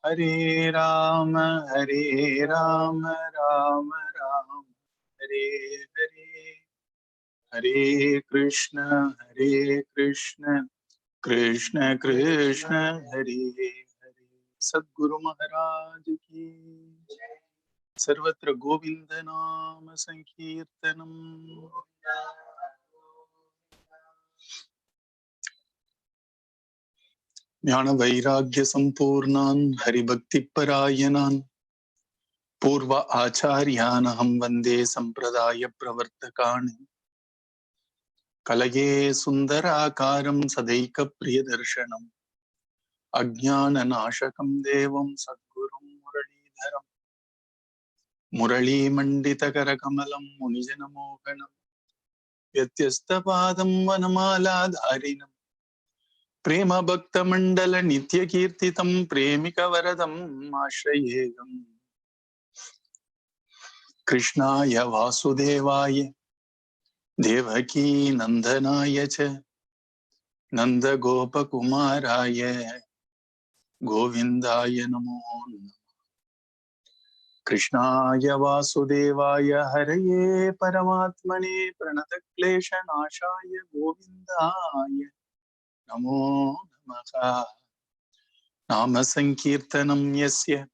Hare Rama, Hare Rama, Rama Rama, Hare Hare, Hare Krishna, Krishna Krishna, Hare Hare. Sadguru Maharaj ki Sarvatra Govinda Nama Sankirtanam. Jnana Vairagya Sampurnan Haribhakti Parayanan Purva Acharyanaham Vande Sampradaya Pravartakan Kalage Sundarakaram Sadaika Priyadarshanam Ajnana Nashakam Devam Sadgurum Muralidharam Murali Mandita Karakamalam Munijana Mohanam Vyatyasthapadam Vanamala Dharinam Prema Bhakta Mandala Nitya Kirtitam Premika Varadam Ashrayegam Krishnaya Vasudevaya Devaki Nandanaya Cha Nanda Gopa Kumaraya Govindaya Namo Krishnaya Vasudevaya Haraye Paramatmane Pranata Klesha Nashaya Govindaya Namo Namaha Nama Sankirtanam Yasya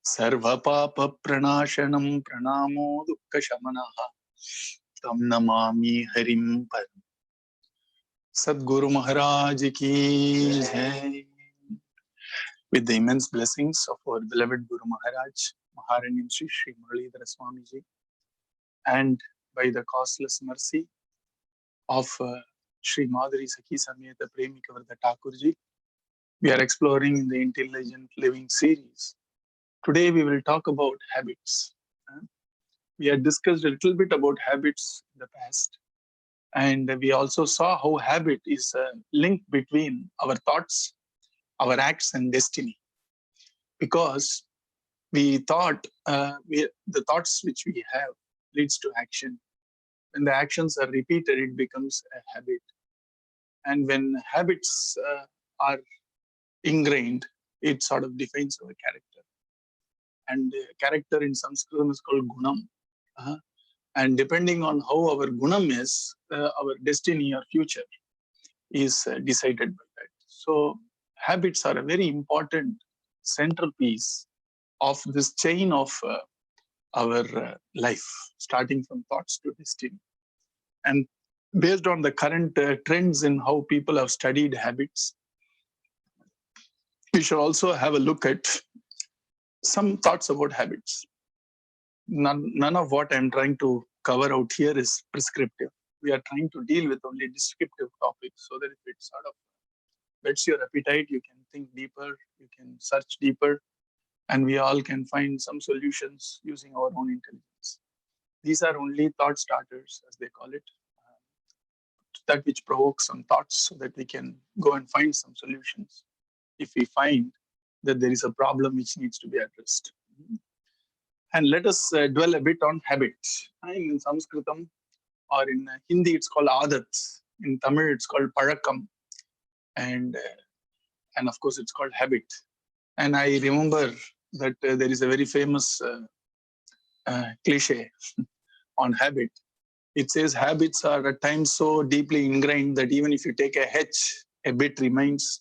Sarva Papa Pranashanam Pranamo Dukkha Shamanaha Tam Namami Harim Param. Sadguru Maharaj ki Jai. With the immense blessings of our beloved Guru Maharaj, Maharanyam Sri Muralidhara Swamiji, and by the causeless mercy of Sri Madhuri Sakhi Samyata Premika Varda Thakurji, we are exploring in the Intelligent Living series. Today we will talk about habits. We had discussed a little bit about habits in the past, and we also saw how habit is a link between our thoughts, our acts, and destiny. Because we thought the thoughts which we have leads to action. When the actions are repeated, it becomes a habit. And when habits are ingrained, it sort of defines our character. And character in Sanskrit is called gunam. And depending on how our gunam is, our destiny or future is decided by that. So habits are a very important central piece of this chain of our life, starting from thoughts to destiny. And based on the current trends in how people have studied habits, we should also have a look at some thoughts about habits. None of what I'm trying to cover out here is prescriptive. We are trying to deal with only descriptive topics so that if it sort of whets your appetite, you can think deeper, you can search deeper, and we all can find some solutions using our own intelligence. These are only thought starters, as they call it, that which provokes some thoughts so that we can go and find some solutions if we find that there is a problem which needs to be addressed. And let us dwell a bit on habits. In Sanskritam or in Hindi, it's called adat. In Tamil, it's called pazhakam. And of course, it's called habit. And I remember that there is a very famous cliche on habit. It says habits are at times so deeply ingrained that even if you take a H, a bit remains.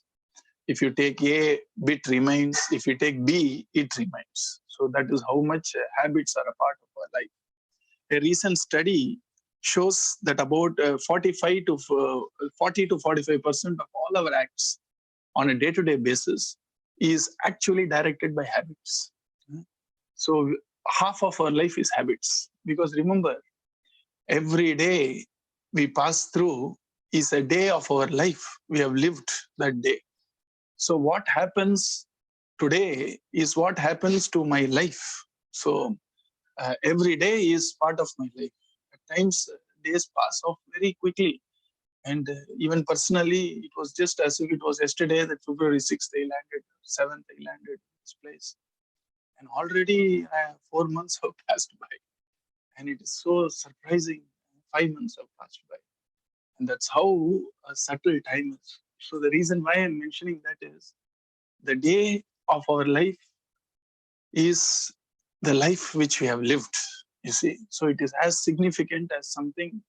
If you take A, bit remains. If you take B, it remains. So that is how much habits are a part of our life. A recent study shows that about 40 to 45% of all our acts on a day-to-day basis is actually directed by habits. So half of our life is habits. Because remember, every day we pass through is a day of our life. We have lived that day. So what happens today is what happens to my life. So every day is part of my life. At times, days pass off very quickly. And even personally, it was just as if it was yesterday that February 6th I landed, 7th I landed in this place. And already 4 months have passed by. And it is so surprising. 5 months have passed by. And that's how subtle time is. So the reason why I'm mentioning that is the day of our life is the life which we have lived, you see. So it is as significant as something,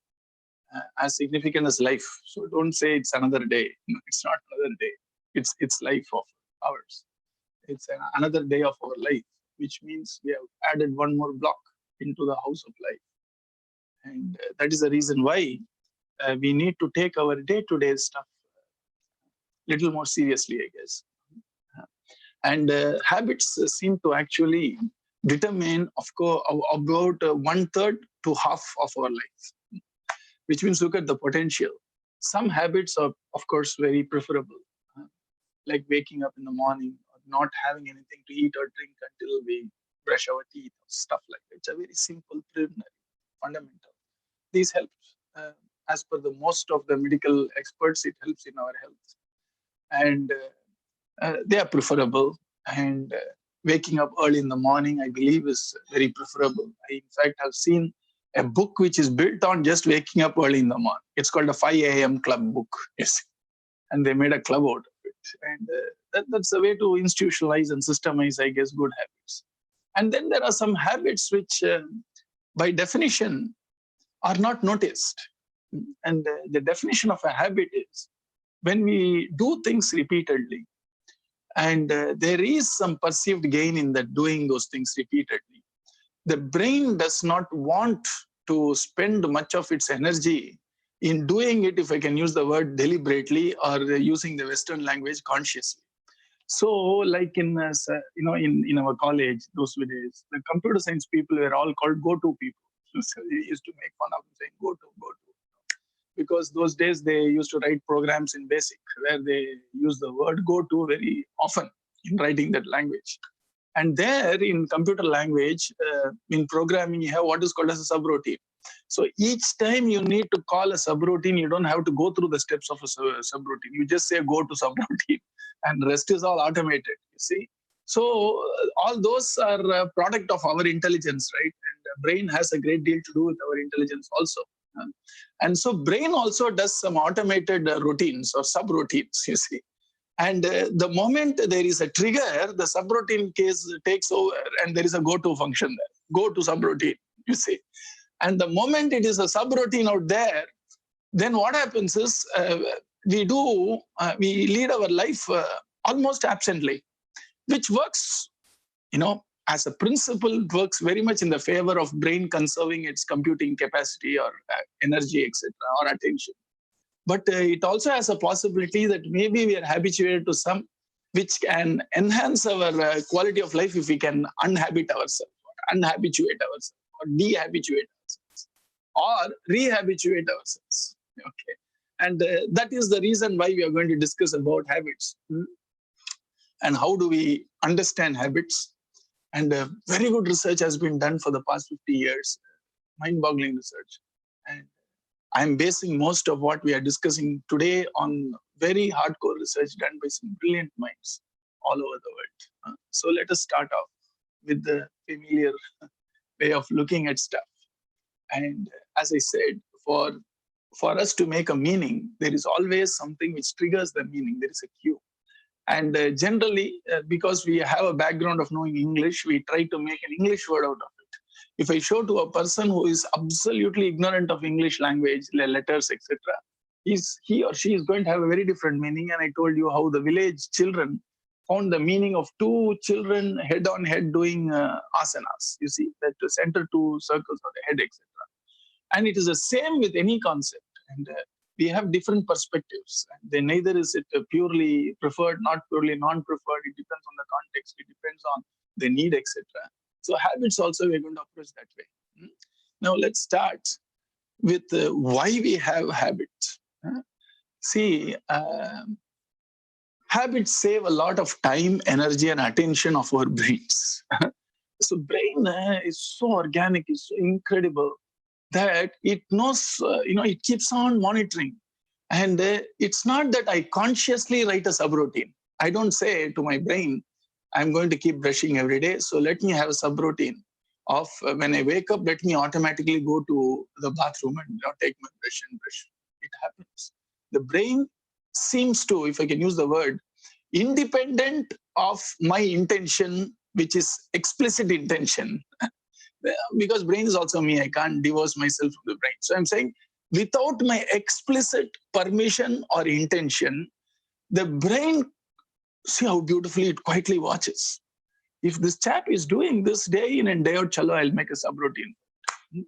as significant as life. So don't say it's another day. No, it's not another day. It's life of ours. It's another day of our life, which means we have added one more block into the house of life. And that is the reason why we need to take our day-to-day stuff little more seriously, I guess. And habits seem to actually determine, of course, about 1/3 to half of our life, which means look at the potential. Some habits are, of course, very preferable, like waking up in the morning or not having anything to eat or drink until we brush our teeth, stuff like that. It's a very simple, preliminary, fundamental. These help. As per the most of the medical experts, it helps in our health. And they are preferable. And waking up early in the morning, I believe, is very preferable. I, in fact, have seen a book which is built on just waking up early in the morning. It's called a 5 a.m. club book. Yes. And they made a club out of it. And that's a way to institutionalize and systemize, I guess, good habits. And then there are some habits which, by definition, are not noticed. And the definition of a habit is when we do things repeatedly, and there is some perceived gain in that doing those things repeatedly, the brain does not want to spend much of its energy in doing it, if I can use the word deliberately, or using the Western language consciously. So, like in in our college, those days, the computer science people were all called go-to people. So we used to make fun of them saying go-to, because those days they used to write programs in BASIC where they use the word go-to very often in writing that language. And there in computer language, in programming, you have what is called as a subroutine. So each time you need to call a subroutine, you don't have to go through the steps of a subroutine. You just say go to subroutine and rest is all automated, you see. So all those are a product of our intelligence, right? And the brain has a great deal to do with our intelligence also. And so brain also does some automated routines or subroutines, you see. And the moment there is a trigger, the subroutine case takes over and there is a go-to function there, go to subroutine, you see. And the moment it is a subroutine out there, then what happens is we lead our life almost absently, which works, as a principle, it works very much in the favor of brain conserving its computing capacity or energy, etc., or attention. But it also has a possibility that maybe we are habituated to some which can enhance our quality of life if we can unhabit ourselves, or unhabituate ourselves, or dehabituate ourselves, or rehabituate ourselves. Okay, and that is the reason why we are going to discuss about habits and how do we understand habits. And very good research has been done for the past 50 years, mind-boggling research. And I'm basing most of what we are discussing today on very hardcore research done by some brilliant minds all over the world. So let us start off with the familiar way of looking at stuff. And as I said, for us to make a meaning, there is always something which triggers the meaning. There is a cue. And generally, because we have a background of knowing English, we try to make an English word out of it. If I show to a person who is absolutely ignorant of English language, letters, etc., he or she is going to have a very different meaning. And I told you how the village children found the meaning of two children head on head doing asanas. You see, that to center two circles of the head, etc. And it is the same with any concept. And we have different perspectives. Then neither is it purely preferred, not purely non-preferred. It depends on the context. It depends on the need, etc. So habits also we're going to approach that way. Now let's start with why we have habits. See, habits save a lot of time, energy, and attention of our brains. So brain is so organic, is so incredible that it knows, it keeps on monitoring. And it's not that I consciously write a subroutine. I don't say to my brain, I'm going to keep brushing every day, so let me have a subroutine of when I wake up, let me automatically go to the bathroom and take my brush and brush. It happens. The brain seems to, if I can use the word, independent of my intention, which is explicit intention. Because brain is also me, I can't divorce myself from the brain. So I'm saying, without my explicit permission or intention, the brain, see how beautifully it quietly watches. If this chap is doing this day in and day out, chalo, I'll make a subroutine,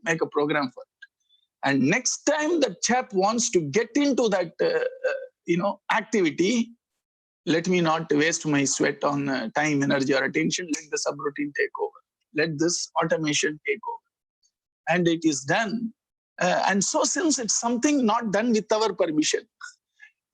make a program for it. And next time the chap wants to get into that, activity, let me not waste my sweat on time, energy, or attention. Let the subroutine take over. Let this automation take over. And it is done. And so since it's something not done with our permission,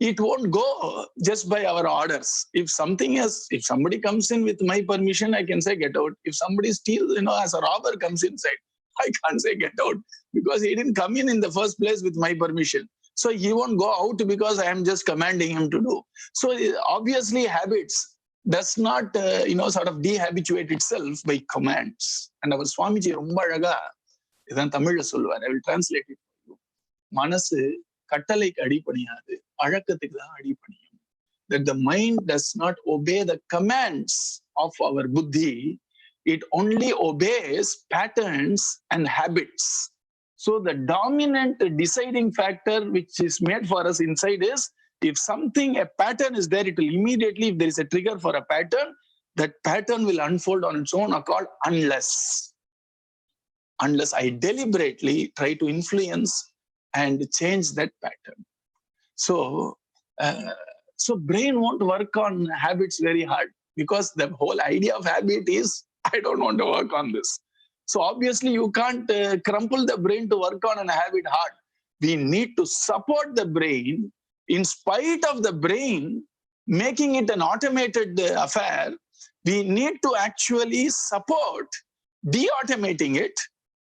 it won't go just by our orders. If somebody comes in with my permission, I can say get out. If somebody steals, as a robber comes inside, I can't say get out, because he didn't come in the first place with my permission. So he won't go out because I am just commanding him to do. So obviously habits does not, sort of dehabituate itself by commands. And our Swamiji romba alaga idan Tamil solvar. I will translate it for you. Manasu kattalaikku adipaniyadu, azhakkathukku dhaan adipaniyum. That the mind does not obey the commands of our buddhi. It only obeys patterns and habits. So the dominant deciding factor which is made for us inside is, if a pattern is there, it will immediately, if there is a trigger for a pattern, that pattern will unfold on its own accord unless I deliberately try to influence and change that pattern. So brain won't work on habits very hard, because the whole idea of habit is, I don't want to work on this. So obviously you can't crumple the brain to work on a habit hard. We need to support the brain in spite of the brain making it an automated affair. We need to actually support de-automating it,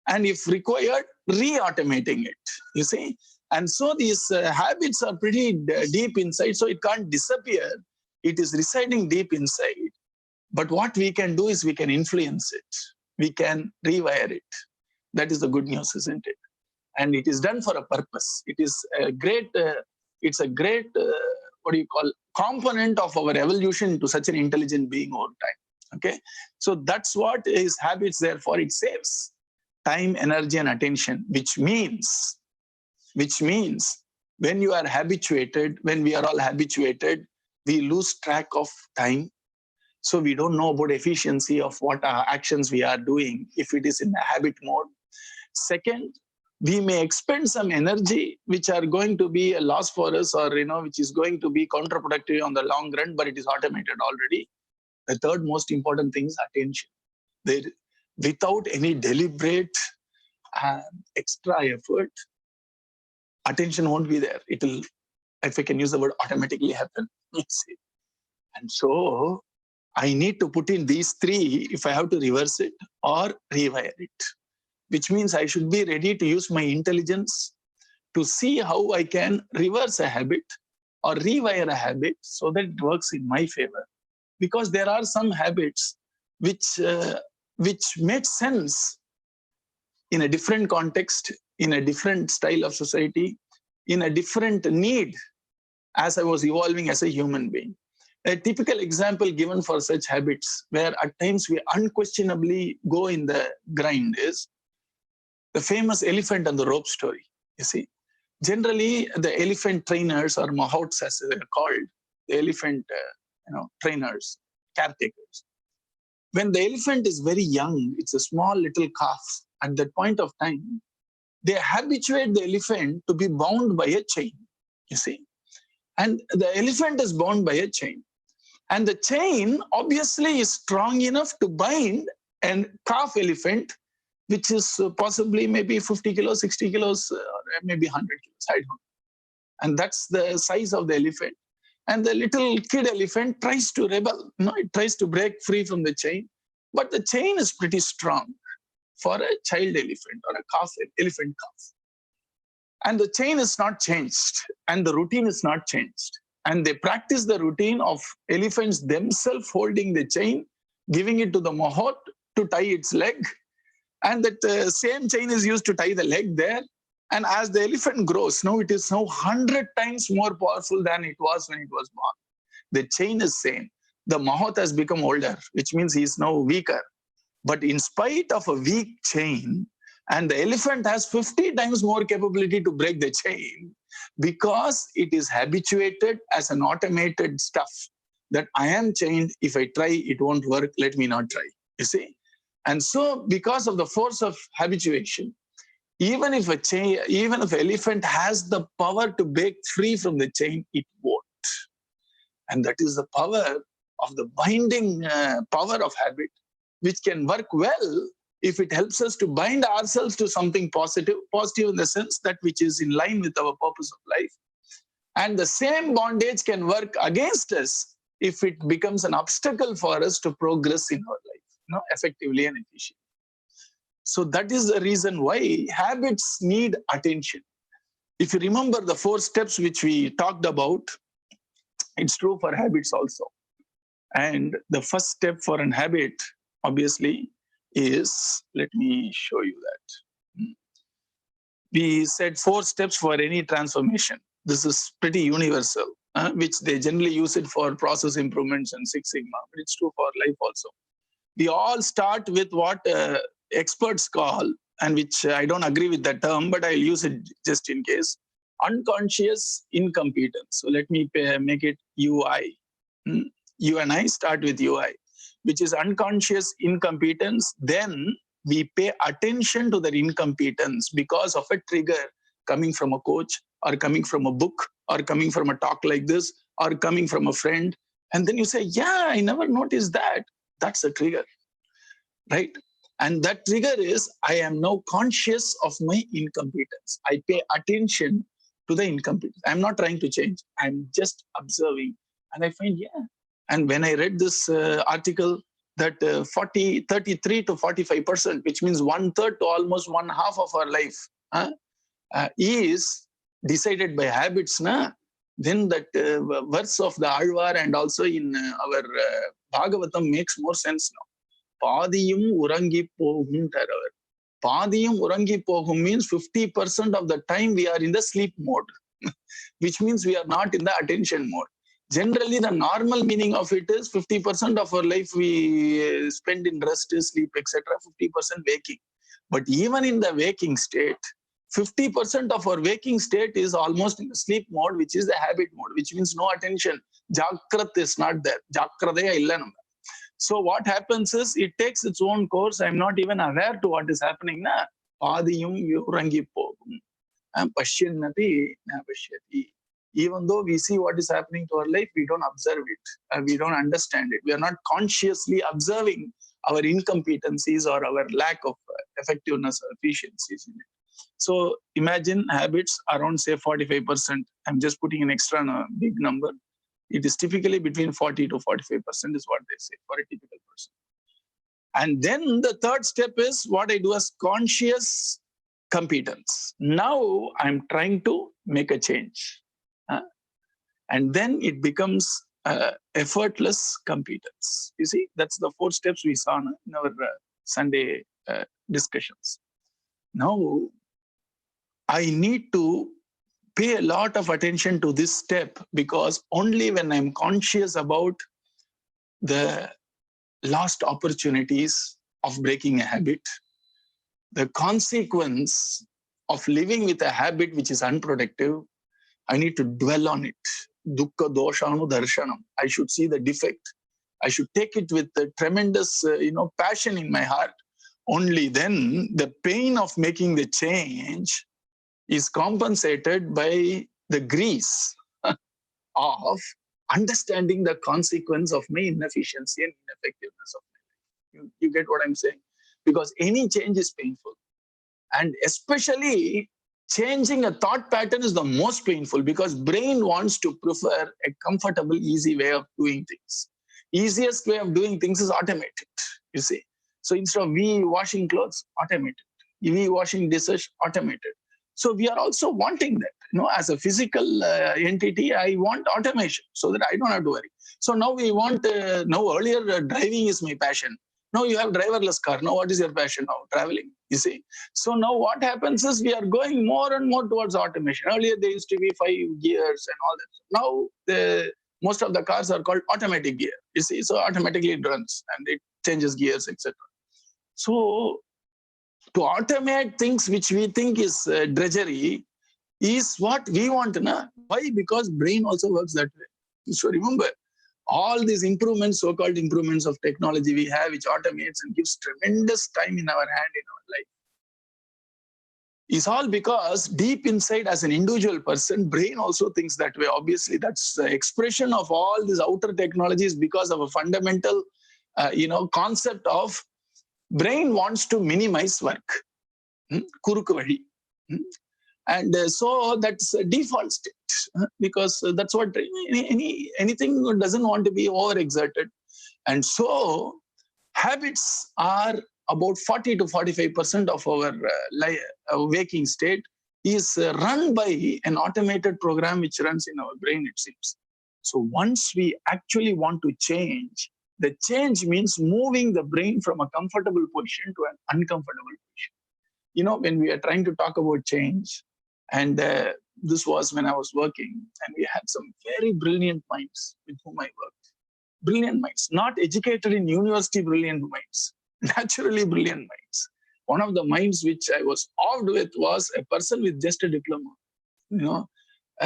and if required, re-automating it, you see. And so these habits are pretty deep inside, so it can't disappear. It is residing deep inside. But what we can do is we can influence it. We can rewire it. That is the good news, isn't it? And it is done for a purpose. It is a great, component of our evolution to such an intelligent being over time. Okay, so that's what is habits. Therefore, it saves time, energy, and attention. Which means, when you are habituated, when we are all habituated, we lose track of time. So we don't know about efficiency of what actions we are doing if it is in a habit mode. Second, we may expend some energy which are going to be a loss for us, or which is going to be counterproductive on the long run, but it is automated already. The third most important thing is attention. Without any deliberate extra effort, attention won't be there. It will, if I can use the word, automatically happen. You see. And so I need to put in these three if I have to reverse it or rewire it, which means I should be ready to use my intelligence to see how I can reverse a habit or rewire a habit so that it works in my favor. Because there are some habits which made sense in a different context, in a different style of society, in a different need as I was evolving as a human being. A typical example given for such habits, where at times we unquestionably go in the grind, is the famous elephant and the rope story. You see, generally the elephant trainers, or mahouts as they are called, the elephant trainers, caretakers. When the elephant is very young, it's a small little calf. At that point of time, they habituate the elephant to be bound by a chain. You see, and the elephant is bound by a chain. And the chain obviously is strong enough to bind a calf elephant, which is possibly maybe 50 kilos, 60 kilos, or maybe 100 kilos, I don't know. And that's the size of the elephant. And the little kid elephant tries to rebel. It tries to break free from the chain. But the chain is pretty strong for a child elephant or a elephant calf. And the chain is not changed, and the routine is not changed. And they practice the routine of elephants themselves holding the chain, giving it to the mahout to tie its leg. And that same chain is used to tie the leg there. And as the elephant grows, now it is now 100 times more powerful than it was when it was born. The chain is same. the Mahot has become older, which means he is now weaker. But in spite of a weak chain, and the elephant has 50 times more capability to break the chain because it is habituated as an automated stuff that I am chained. If I try, it won't work. Let me not try. You see? And so because of the force of habituation, even if an elephant has the power to break free from the chain, it won't. And that is the power of the binding power of habit, which can work well if it helps us to bind ourselves to something positive in the sense that which is in line with our purpose of life. And the same bondage can work against us if it becomes an obstacle for us to progress in our life, effectively and efficiently. So that is the reason why habits need attention. If you remember the 4 steps which we talked about, it's true for habits also. And the first step for an habit, obviously, is, let me show you that. We said 4 steps for any transformation. This is pretty universal, which they generally use it for process improvements and Six Sigma, but it's true for life also. We all start with what experts call, and which I don't agree with that term, but I'll use it just in case, unconscious incompetence. So let me make it UI. You and I start with UI, which is unconscious incompetence. Then we pay attention to their incompetence because of a trigger coming from a coach, or coming from a book, or coming from a talk like this, or coming from a friend. And then you say, yeah, I never noticed that. That's a trigger, right? And that trigger is, I am now conscious of my incompetence. I pay attention to the incompetence. I'm not trying to change. I'm just observing. And I find, yeah. And when I read this article, that 33 to 45%, which means 1/3 to almost 1/2 of our life is decided by habits, then that verse of the Alvar and also in our Bhagavatam makes more sense now. Padiyum urangi pohum taravar. Padiyum urangi pohum means 50% of the time we are in the sleep mode, which means we are not in the attention mode. Generally, the normal meaning of it is 50% of our life we spend in rest, sleep, etc., 50% waking. But even in the waking state, 50% of our waking state is almost in the sleep mode, which is the habit mode, which means no attention. Jakrat is not there. Jakradaya illa namma. So what happens is, it takes its own course. I'm not even aware to what is happening. Padiyum yurangi pogum. Pashyannati na pashyati. Even though we see what is happening to our life, we don't observe it. We don't understand it. We are not consciously observing our incompetencies or our lack of effectiveness or efficiencies in it. So imagine habits around, say, 45%. I'm just putting an extra big number. It is typically between 40 to 45% is what they say for a typical person. And then the third step is what I do as conscious competence. Now I'm trying to make a change. And then it becomes effortless competence. You see, that's the 4 steps we saw in our Sunday discussions. Now, I need to pay a lot of attention to this step, because only when I'm conscious about the lost opportunities of breaking a habit, the consequence of living with a habit which is unproductive, I need to dwell on it. Dukkha doshanu darshanam. I should see the defect. I should take it with a tremendous, passion in my heart. Only then the pain of making the change is compensated by the grace of understanding the consequence of my inefficiency and ineffectiveness of my life. You get what I'm saying? Because any change is painful. And especially changing a thought pattern is the most painful, because brain wants to prefer a comfortable, easy way of doing things. Easiest way of doing things is automated, you see. So instead of we washing clothes, automated. We washing dishes, automated. So we are also wanting that. As a physical entity, I want automation so that I don't have to worry. So now we want, earlier driving is my passion. Now you have driverless car. Now what is your passion now? Traveling, you see. So now what happens is we are going more and more towards automation. Earlier there used to be 5 gears and all that. Now Most of the cars are called automatic gear. You see, so automatically it runs and it changes gears, etc. So to automate things which we think is drudgery is what we want to know. Why? Because brain also works that way. So remember, all these improvements, so-called improvements of technology we have, which automates and gives tremendous time in our hand in our life, is all because deep inside as an individual person, brain also thinks that way. Obviously, that's the expression of all these outer technologies because of a fundamental, concept of brain wants to minimize work. Kurukku vadi. And so that's a default state because that's what anything doesn't want to be overexerted. And so habits are about 40 to 45% of our waking state is run by an automated program which runs in our brain, it seems. So once we actually want to change, the change means moving the brain from a comfortable position to an uncomfortable position. When we are trying to talk about change, and this was when I was working, and we had some very brilliant minds with whom I worked. Brilliant minds, not educated in university, brilliant minds, naturally brilliant minds. One of the minds which I was awed with was a person with just a diploma.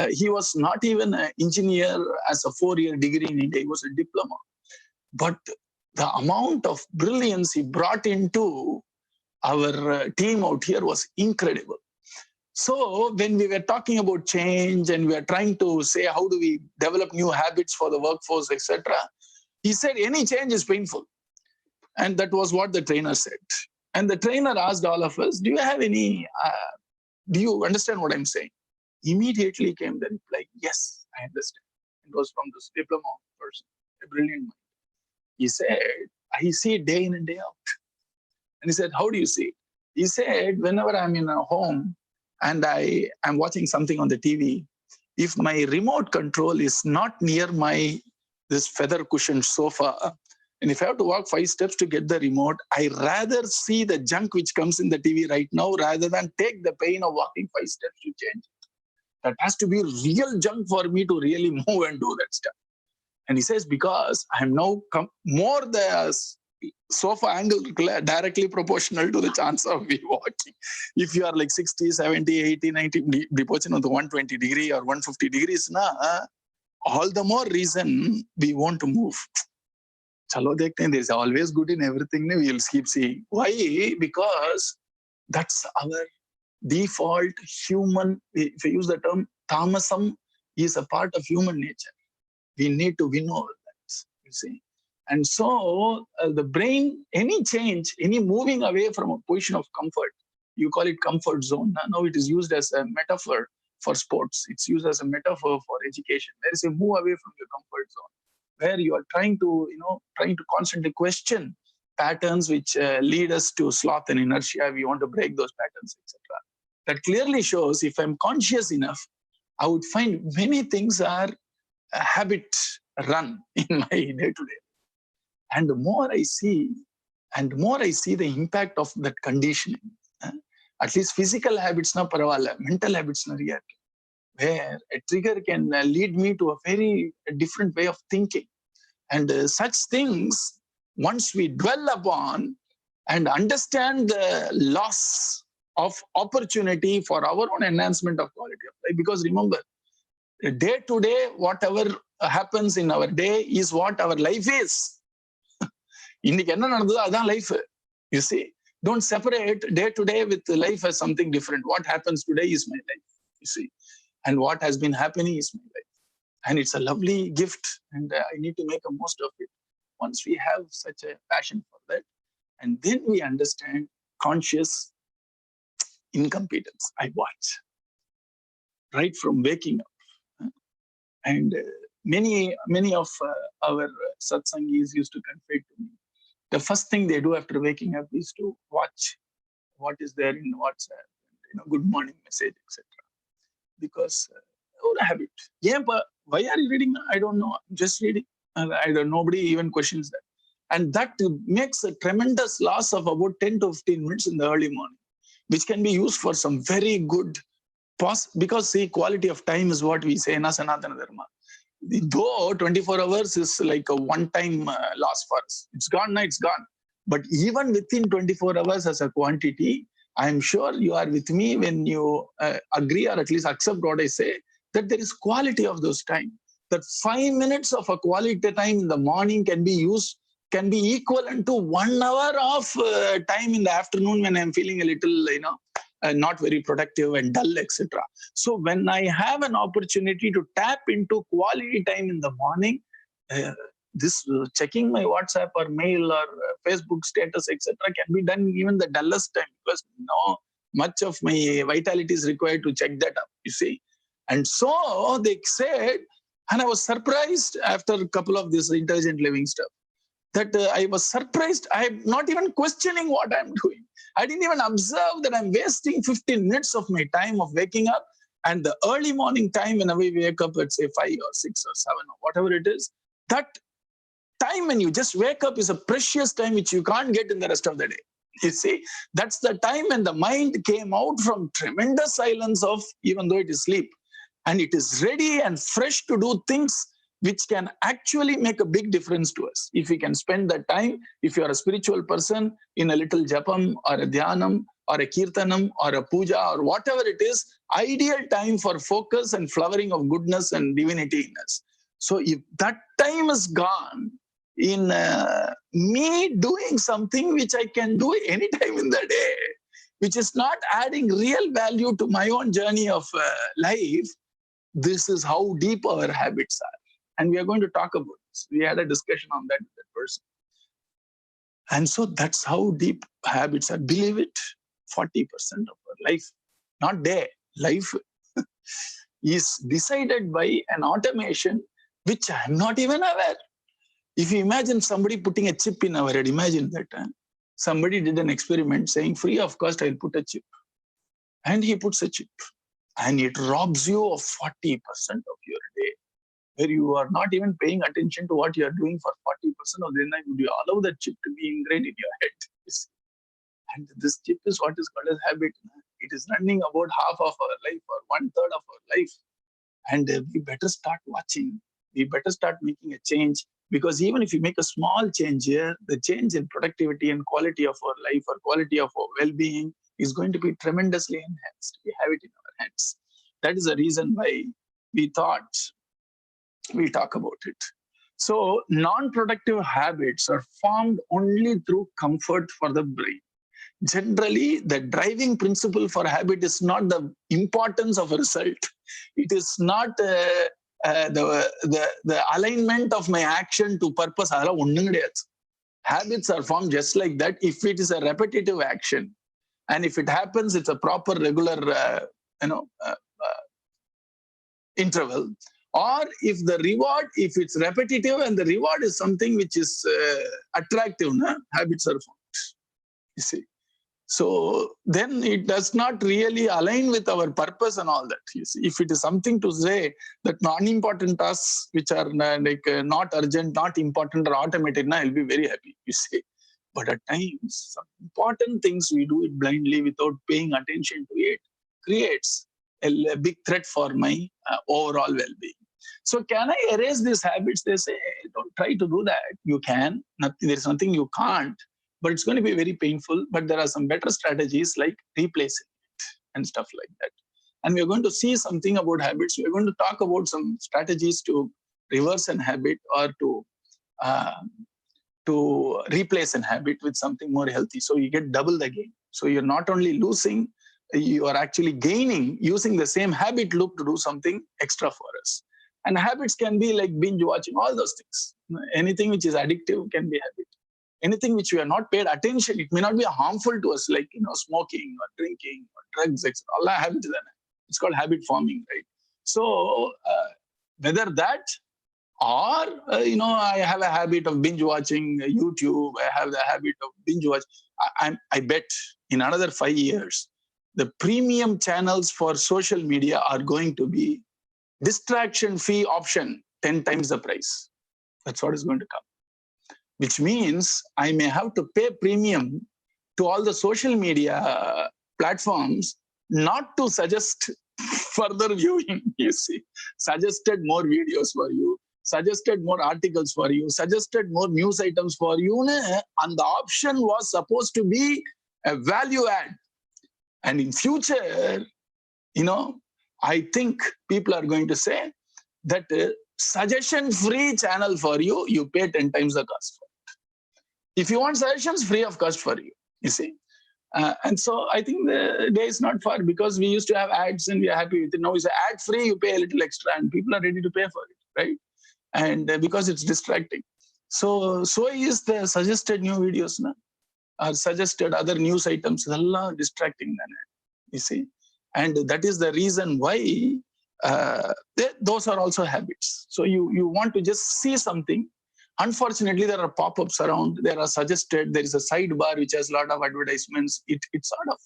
He was not even an engineer as a 4-year degree in India. He was a diploma. But the amount of brilliance he brought into our team out here was incredible. So when we were talking about change and we were trying to say how do we develop new habits for the workforce, etc., he said any change is painful. And that was what the trainer said. And the trainer asked all of us, do you understand what I'm saying? Immediately came the reply, yes, I understand. It was from this diploma person, a brilliant man. He said, I see it day in and day out. And he said, how do you see it? He said, whenever I'm in a home and I'm watching something on the TV, if my remote control is not near this feather cushioned sofa, and if I have to walk 5 steps to get the remote, I rather see the junk which comes in the TV right now rather than take the pain of walking 5 steps to change it. That has to be real junk for me to really move and do that stuff. And he says, because I'm now more the sofa angle directly proportional to the chance of me walking. If you are like 60, 70, 80, 90, deposition on the 120 degree or 150 degrees, all the more reason we want to move. Chalo dekhte hain, there is always good in everything. We will keep seeing. Why? Because that's our default human. If you use the term tamasam, is a part of human nature. We need to win over that. You see. And so the brain, any change, any moving away from a position of comfort, you call it comfort zone. Now it is used as a metaphor for sports. It's used as a metaphor for education. There is a move away from your comfort zone where you are trying to constantly question patterns which lead us to sloth and inertia. We want to break those patterns, etc. That clearly shows if I'm conscious enough, I would find many things are a habit run in my day-to-day. And the more I see the impact of that conditioning. At least physical habits na parvala, mental habits na react, where a trigger can lead me to a very different way of thinking. And such things, once we dwell upon and understand the loss of opportunity for our own enhancement of quality of life, because remember, day to day, whatever happens in our day is what our life is. இன்னைக்கு என்ன நடந்ததோ அதான் life. You see, don't separate day to day with life as something different. What happens today is my life. You see, and what has been happening is my life, and it's a lovely gift, and I need to make a most of it. Once we have such a passion for that, and then we understand conscious incompetence. I watch right from waking up, and many of our satsangis used to confide to me. The first thing they do after waking up is to watch what is there in WhatsApp, good morning message, etc. Because a habit. Yeah, but why are you reading? I don't know. I'm just reading. Nobody even questions that. And that makes a tremendous loss of about 10 to 15 minutes in the early morning, which can be used for some very good because see, quality of time is what we say in Sanatana Dharma. Though 24 hours is like a one-time loss for us. It's gone now, it's gone. But even within 24 hours as a quantity, I'm sure you are with me when you agree or at least accept what I say, that there is quality of those time. That 5 minutes of a quality time in the morning can be used, can be equivalent to 1 hour of time in the afternoon when I'm feeling a little, not very productive and dull, etc. So when I have an opportunity to tap into quality time in the morning, this checking my WhatsApp or mail or Facebook status, etc., can be done even the dullest time, because no much of my vitality is required to check that up, you see. And so they said, and I was surprised after a couple of this intelligent living stuff, that I was surprised. I'm not even questioning what I'm doing. I didn't even observe that I'm wasting 15 minutes of my time of waking up, and the early morning time when we wake up at say 5 or 6 or 7 or whatever it is, that time when you just wake up is a precious time which you can't get in the rest of the day. You see, that's the time when the mind came out from tremendous silence of, even though it is sleep, and it is ready and fresh to do things which can actually make a big difference to us. If we can spend that time, if you are a spiritual person, in a little japam or a dhyanam or a kirtanam or a puja or whatever it is, ideal time for focus and flowering of goodness and divinity in us. So if that time is gone in me doing something which I can do anytime in the day, which is not adding real value to my own journey of life, this is how deep our habits are. And we are going to talk about this. We had a discussion on that with that person. And so that's how deep habits are. Believe it, 40% of our life, not day, life is decided by an automation which I'm not even aware. If you imagine somebody putting a chip in our head, imagine that. Somebody did an experiment saying, free of cost, I'll put a chip. And he puts a chip. And it robs you of 40% of your day, where you are not even paying attention to what you are doing for 40% of the night. Would you allow that chip to be ingrained in your head? And this chip is what is called as habit. It is running about half of our life or 1/3 of our life. And we better start watching. We better start making a change, because even if you make a small change here, the change in productivity and quality of our life or quality of our well-being is going to be tremendously enhanced. We have it in our hands. That is the reason why we thought we'll talk about it. So non-productive habits are formed only through comfort for the brain. Generally, the driving principle for habit is not the importance of a result. It is not the alignment of my action to purpose. Habits are formed just like that. If it is a repetitive action, and if it happens, it's a proper regular, interval. Or if the reward, if it's repetitive and the reward is something which is attractive, habits are formed. You see. So then it does not really align with our purpose and all that. You see, if it is something to say that non-important tasks which are not urgent, not important or automated, I'll be very happy, you see. But at times, some important things we do it blindly without paying attention to it creates a big threat for my overall well-being. So can I erase these habits? They say, don't try to do that. You can. There's nothing you can't. But it's going to be very painful. But there are some better strategies like replacing it and stuff like that. And we're going to see something about habits. We're going to talk about some strategies to reverse an habit or to replace an habit with something more healthy. So you get double the gain. So you're not only losing, you are actually gaining using the same habit loop to do something extra for us. And habits can be like binge watching, all those things. Anything which is addictive can be habit. Anything which we are not paid attention, it may not be harmful to us, like smoking or drinking or drugs, etc. All our habits are there. It's called habit forming, right? So whether that or I have a habit of binge watching YouTube, I have the habit of binge watch. I bet in another 5 years, the premium channels for social media are going to be distraction fee option 10 times the price. That's what is going to come. Which means I may have to pay premium to all the social media platforms not to suggest further viewing, you see, suggested more videos for you, suggested more articles for you, suggested more news items for you, and the option was supposed to be a value add. And in future, I think people are going to say that suggestion-free channel for you, you pay 10 times the cost for it. If you want suggestions, free of cost for you, you see. And so I think the day is not far, because we used to have ads and we are happy with it. Now it's ad-free, you pay a little extra and people are ready to pay for it, right? And because it's distracting. So is the suggested new videos, or suggested other news items, all distracting, you see. And that is the reason why those are also habits. So you want to just see something. Unfortunately, there are pop-ups around. There are suggested. There is a sidebar which has a lot of advertisements. It sort of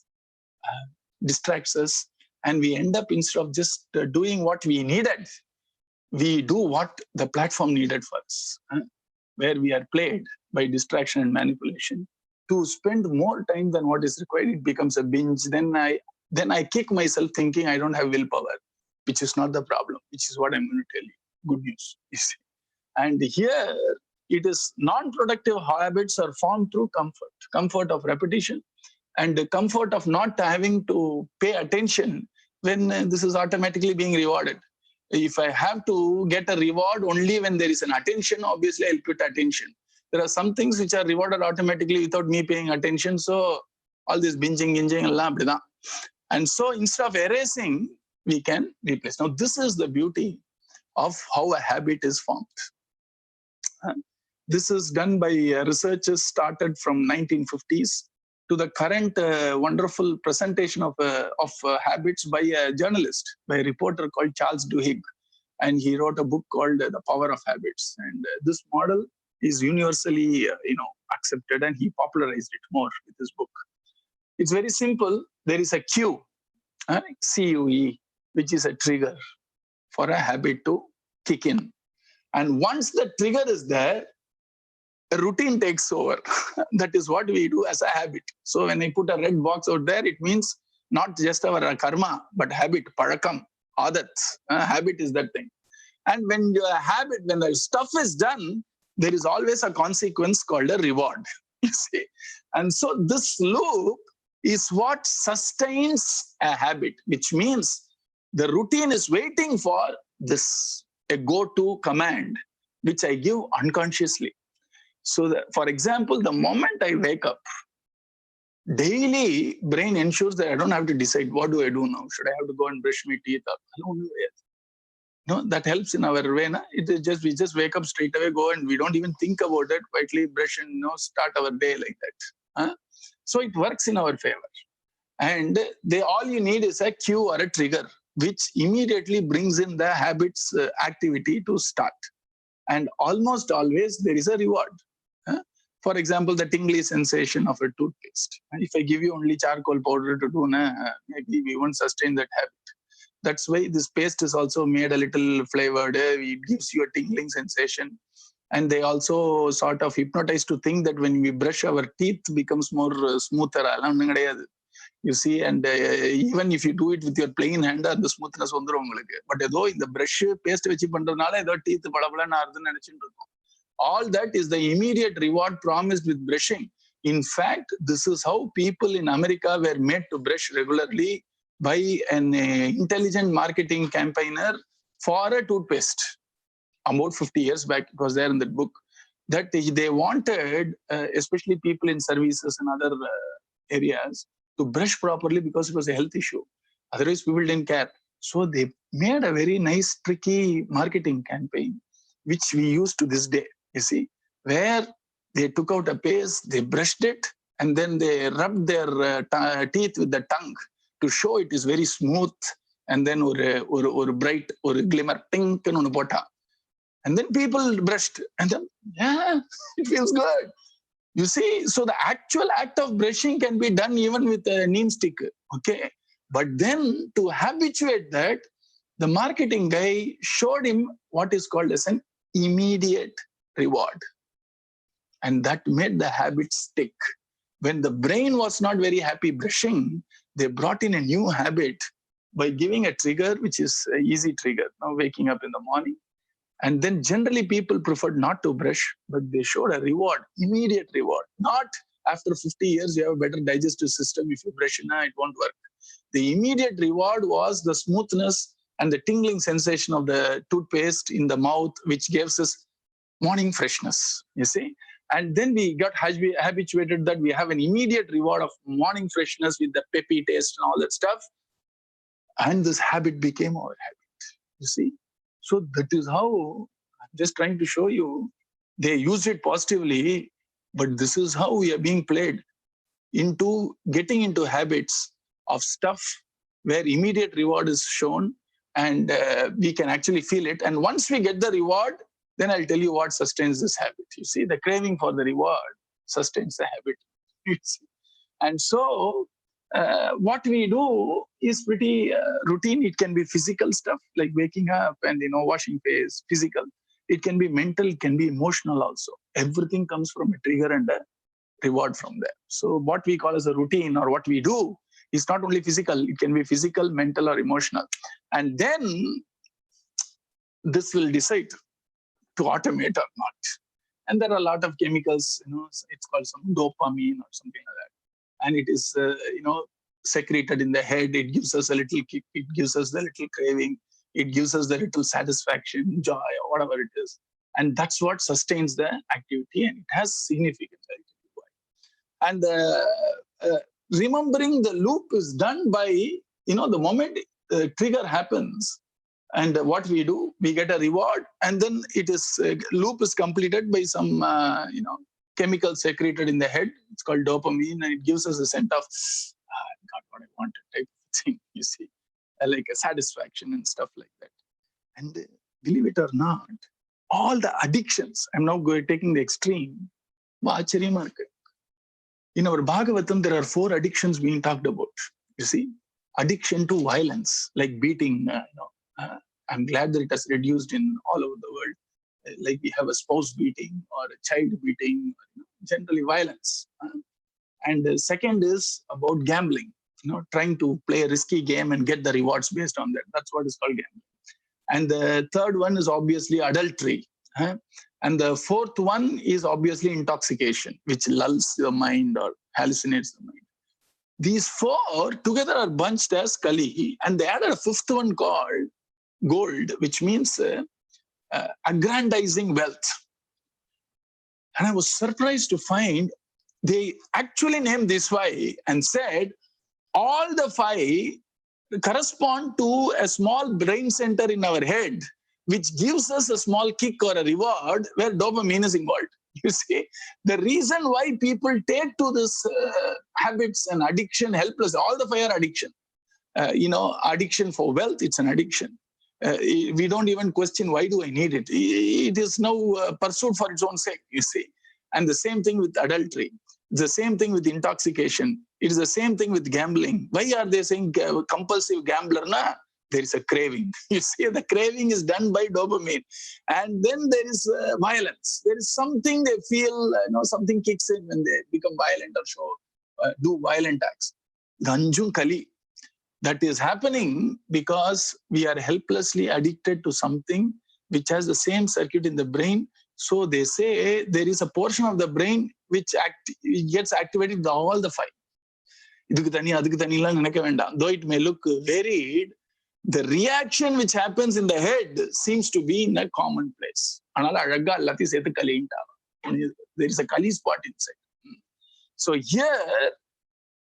distracts us, and we end up, instead of just doing what we needed, we do what the platform needed for us, where we are played by distraction and manipulation. To spend more time than what is required, it becomes a binge. Then I kick myself thinking I don't have willpower, which is not the problem, which is what I'm going to tell you. Good news, you see. And here, it is non-productive habits are formed through comfort of repetition, and the comfort of not having to pay attention when this is automatically being rewarded. If I have to get a reward only when there is an attention, obviously I'll put attention. There are some things which are rewarded automatically without me paying attention. So all this binging, and so instead of erasing, we can replace. Now, this is the beauty of how a habit is formed. This is done by researchers started from 1950s to the current wonderful presentation of habits by a journalist, by a reporter called Charles Duhigg. And he wrote a book called The Power of Habits. And this model is universally accepted, and he popularized it more with his book. It's very simple. There is a cue, CUE, which is a trigger for a habit to kick in. And once the trigger is there, a routine takes over. That is what we do as a habit. So when I put a red box out there, it means not just our karma, but habit, parakam, adat. Habit is that thing. And when the stuff is done, there is always a consequence called a reward. You see. And so this loop is what sustains a habit, which means the routine is waiting for a go-to command, which I give unconsciously. So for example, the moment I wake up, daily brain ensures that I don't have to decide, what do I do now? Should I have to go and brush my teeth up? I don't know yet. No, that helps in our way. We just wake up straight away, go, and we don't even think about it, quietly brush and start our day like that. So it works in our favor. And all you need is a cue or a trigger, which immediately brings in the habits activity to start. And almost always there is a reward. For example, the tingly sensation of a toothpaste. If I give you only charcoal powder to do, maybe we won't sustain that habit. That's why this paste is also made a little flavored. It gives you a tingling sensation. And they also sort of hypnotize to think that when we brush, our teeth becomes more smoother. You see, and even if you do it with your plain hand, the smoothness வந்துரும் உங்களுக்கு. But though in the brush paste வச்சு பண்றதுனால ஏதோ teeth பளபளன்னு ஆறுதுன்னு நினைச்சிட்டு இருக்கோம். All that is the immediate reward promised with brushing. In fact, this is how people in America were made to brush regularly by an intelligent marketing campaigner for a toothpaste. About 50 years back, it was there in that book, that they wanted, especially people in services and other areas, to brush properly because it was a health issue. Otherwise, people didn't care. So they made a very nice, tricky marketing campaign, which we use to this day, you see, where they took out a paste, they brushed it, and then they rubbed their teeth with the tongue to show it is very smooth, and then or bright, or glimmer, tink, and pota. And then people brushed, and then, it feels good. You see, so the actual act of brushing can be done even with a neem stick, okay? But then to habituate that, the marketing guy showed him what is called as an immediate reward. And that made the habit stick. When the brain was not very happy brushing, they brought in a new habit by giving a trigger, which is an easy trigger, waking up in the morning. And then generally people preferred not to brush, but they showed a reward, immediate reward. Not after 50 years, you have a better digestive system. If you brush, it won't work. The immediate reward was the smoothness and the tingling sensation of the toothpaste in the mouth, which gives us morning freshness, you see. And then we got habituated that we have an immediate reward of morning freshness with the peppy taste and all that stuff. And this habit became our habit, you see. So that is how, I'm just trying to show you, they use it positively, but this is how we are being played into getting into habits of stuff where immediate reward is shown, and we can actually feel it. And once we get the reward, then I'll tell you what sustains this habit. You see, the craving for the reward sustains the habit. You see? And so what we do is pretty routine. It can be physical stuff like waking up and washing face, physical. It can be mental, it can be emotional also. Everything comes from a trigger and a reward from there. So what we call as a routine, or what we do, is not only physical. It can be physical, mental, or emotional. And then this will decide to automate or not. And there are a lot of chemicals, it's called some dopamine or something like that. And it is, secreted in the head. It gives us a little kick. It gives us the little craving. It gives us the little satisfaction, joy, or whatever it is. And that's what sustains the activity, and it has significance. And remembering the loop is done by, the moment the trigger happens, and what we do, we get a reward, and then it is loop is completed by some chemical secreted in the head. It's called dopamine, and it gives us a sense of I got what I wanted type of thing. You see, like a satisfaction and stuff like that. And believe it or not, all the addictions. I'm now taking the extreme. In our Bhagavatam, there are 4 addictions being talked about. You see, addiction to violence, like beating. I'm glad that it has reduced in all over the world. Like we have a spouse beating or a child beating, generally violence. And the second is about gambling, trying to play a risky game and get the rewards based on that. That's what is called gambling. And the third one is obviously adultery. And the fourth one is obviously intoxication, which lulls the mind or hallucinates the mind. These 4 together are bunched as Kali, and they added a 5th one called gold, which means aggrandizing wealth. And I was surprised to find they actually named this 5 and said all the 5 correspond to a small brain center in our head, which gives us a small kick or a reward where dopamine is involved. You see, the reason why people take to this habits and addiction helpless, all the 5 are addiction. Addiction for wealth, it's an addiction. We don't even question, why do I need it? It is now pursued for its own sake, you see. And the same thing with adultery. The same thing with intoxication. It is the same thing with gambling. Why are they saying compulsive gambler? There is a craving. You see, the craving is done by dopamine. And then there is violence. There is something they feel, something kicks in when they become violent or do violent acts. Ganjum Kali. That is happening because we are helplessly addicted to something which has the same circuit in the brain. So they say there is a portion of the brain which gets activated with all the 5. Though it may look varied, the reaction which happens in the head seems to be in a common place. There is a Kali spot inside. So here,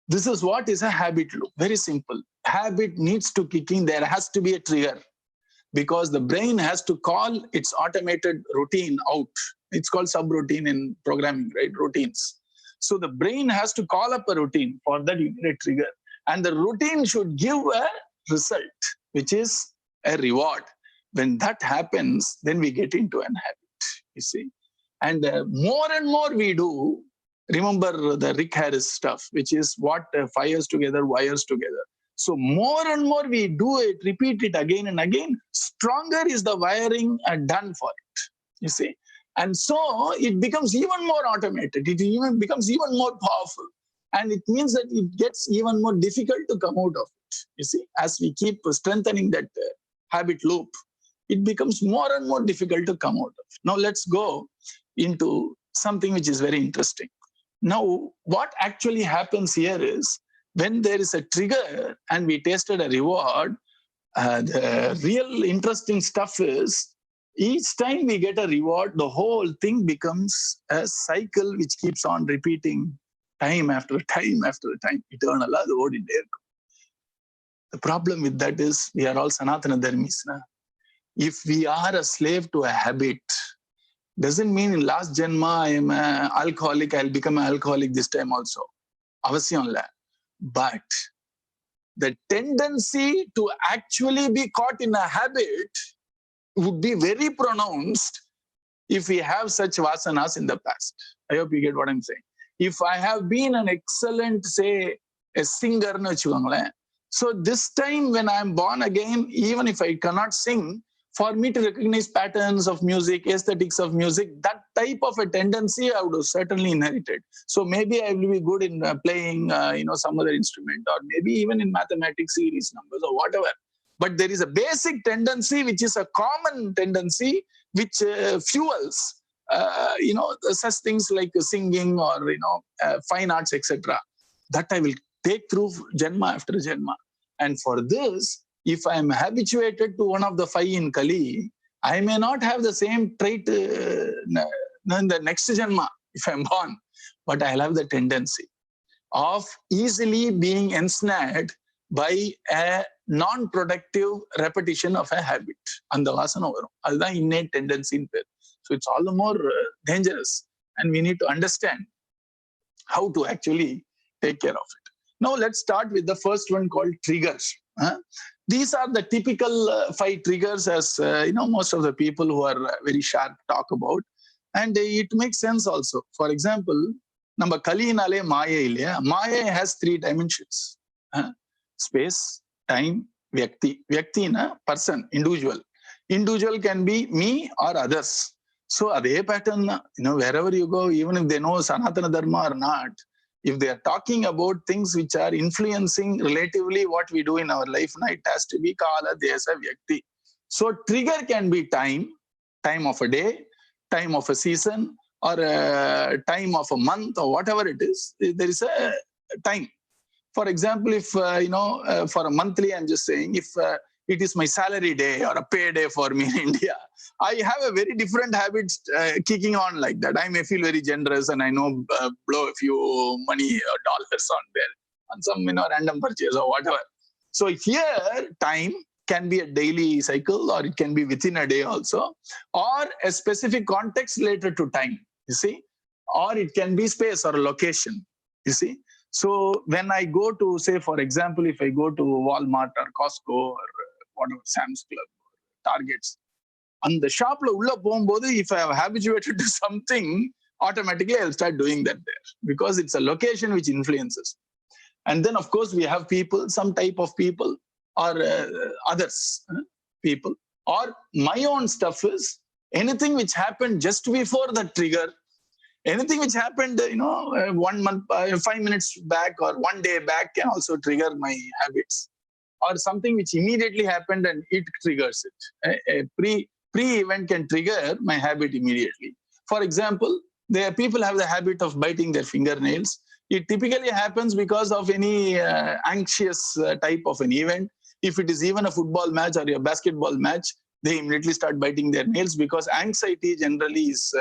this is what is a habit loop. Very simple. Habit needs to kick in. There has to be a trigger because the brain has to call its automated routine out. It's called subroutine in programming, right? Routines. So the brain has to call up a routine. For that, you need a trigger. And the routine should give a result, which is a reward. When that happens, then we get into an habit, you see. And more and more we do, remember the Rick Harris stuff, which is what fires together, wires together. So more and more we do it, repeat it again and again, stronger is the wiring done for it, you see. And so it becomes even more automated. It even becomes even more powerful. And it means that it gets even more difficult to come out of it. You see, as we keep strengthening that habit loop, it becomes more and more difficult to come out of. Now let's go into something which is very interesting. Now, what actually happens here is when there is a trigger and we tasted a reward, the real interesting stuff is each time we get a reward, the whole thing becomes a cycle which keeps on repeating time after time after time. Eternal. The problem with that is we are all Sanatana Dharmis. Na? If we are a slave to a habit, doesn't mean in last Janma I am an alcoholic, I'll become an alcoholic this time also. Avasyam la. But the tendency to actually be caught in a habit would be very pronounced if we have such vasanas in the past. I hope you get what I'm saying. If I have been an excellent, say, a singer, so this time when I'm born again, even if I cannot sing, for me to recognize patterns of music, aesthetics of music, that type of a tendency I would have certainly inherited. So maybe I will be good in playing, some other instrument, or maybe even in mathematics, series, numbers, or whatever. But there is a basic tendency, which is a common tendency, which fuels, such things like singing or, fine arts, etc. That I will take through Janma after Janma. And for this, if I am habituated to one of the 5 in Kali, I may not have the same trait in the next Janma if I am born, but I'll have the tendency of easily being ensnared by a non-productive repetition of a habit. And the vasana varum. That's the innate tendency in it. So it's all the more dangerous. And we need to understand how to actually take care of it. Now let's start with the first one called triggers. These are the typical 5 triggers, as most of the people who are very sharp talk about. And it makes sense also. For example, Namba Kalinale Maya illaya. Maya has 3 dimensions. Space, time, Vyakti. Vyakti na person, individual. Individual can be me or others. So adhe pattern, wherever you go, even if they know Sanatana Dharma or not, if they are talking about things which are influencing relatively what we do in our life, it has to be Kala, Desa, Vyakti. So trigger can be time of a day, time of a season, or time of a month, or whatever it is. There is a time. For example, if, for a monthly, I'm just saying, if it is my salary day or a pay day for me in India, I have a very different habits kicking on like that. I may feel very generous and I know blow a few money or dollars on there on some random purchase or whatever. So here time can be a daily cycle, or it can be within a day also, or a specific context related to time, you see, or it can be space or location, you see. So when I go to, say, for example, if I go to Walmart or Costco or whatever, Sam's Club, Targets, and the shop, if I have habituated to something, automatically I'll start doing that there, because it's a location which influences. And then, of course, we have people, some type of people, or others, people, or my own stuff is anything which happened just before the trigger, anything which happened, 1 month, 5 minutes back, or 1 day back can also trigger my habits, or something which immediately happened and it triggers it. A pre-event can trigger my habit immediately. For example, people have the habit of biting their fingernails. It typically happens because of any anxious type of an event. If it is even a football match or a basketball match, they immediately start biting their nails, because anxiety generally is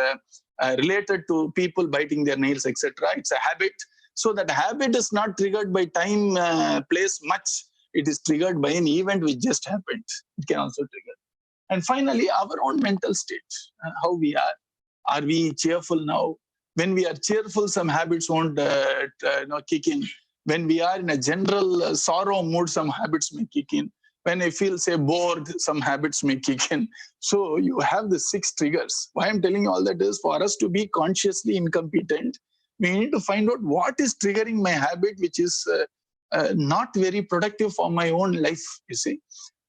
related to people biting their nails, etc. It's a habit. So that habit is not triggered by time, place much. It is triggered by an event which just happened. It can also trigger. And finally, our own mental state, how we are. Are we cheerful now? When we are cheerful, some habits won't kick in. When we are in a general sorrow mood, some habits may kick in. When I feel, say, bored, some habits may kick in. So you have the 6 triggers. Why I'm telling you all that is, for us to be consciously incompetent, we need to find out what is triggering my habit, which is not very productive for my own life, you see.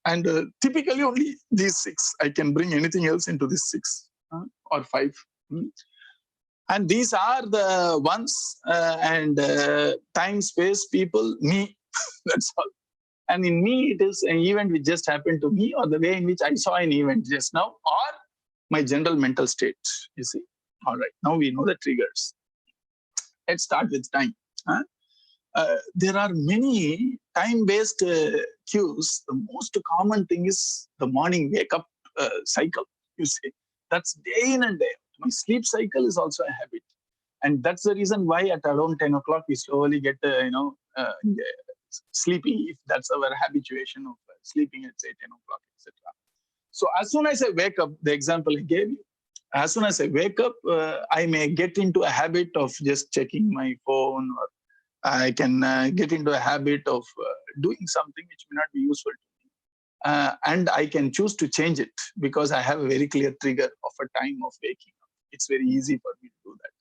And typically only these 6. I can bring anything else into these 6 or 5. And these are the ones, and time, space, people, me. That's all. And in me, it is an event which just happened to me, or the way in which I saw an event just now, or my general mental state. You see? All right, now we know the triggers. Let's start with time. Huh? There are many time-based cues. The most common thing is the morning wake-up cycle. You see, that's day in and day out. My sleep cycle is also a habit, and that's the reason why at around 10 o'clock we slowly get sleepy. If that's our habituation of sleeping at say 10 o'clock, etc. So as soon as I wake up, the example I gave you, as soon as I wake up, I may get into a habit of just checking my phone, or I can get into a habit of doing something which may not be useful to me. And I can choose to change it because I have a very clear trigger of a time of waking up. It's very easy for me to do that.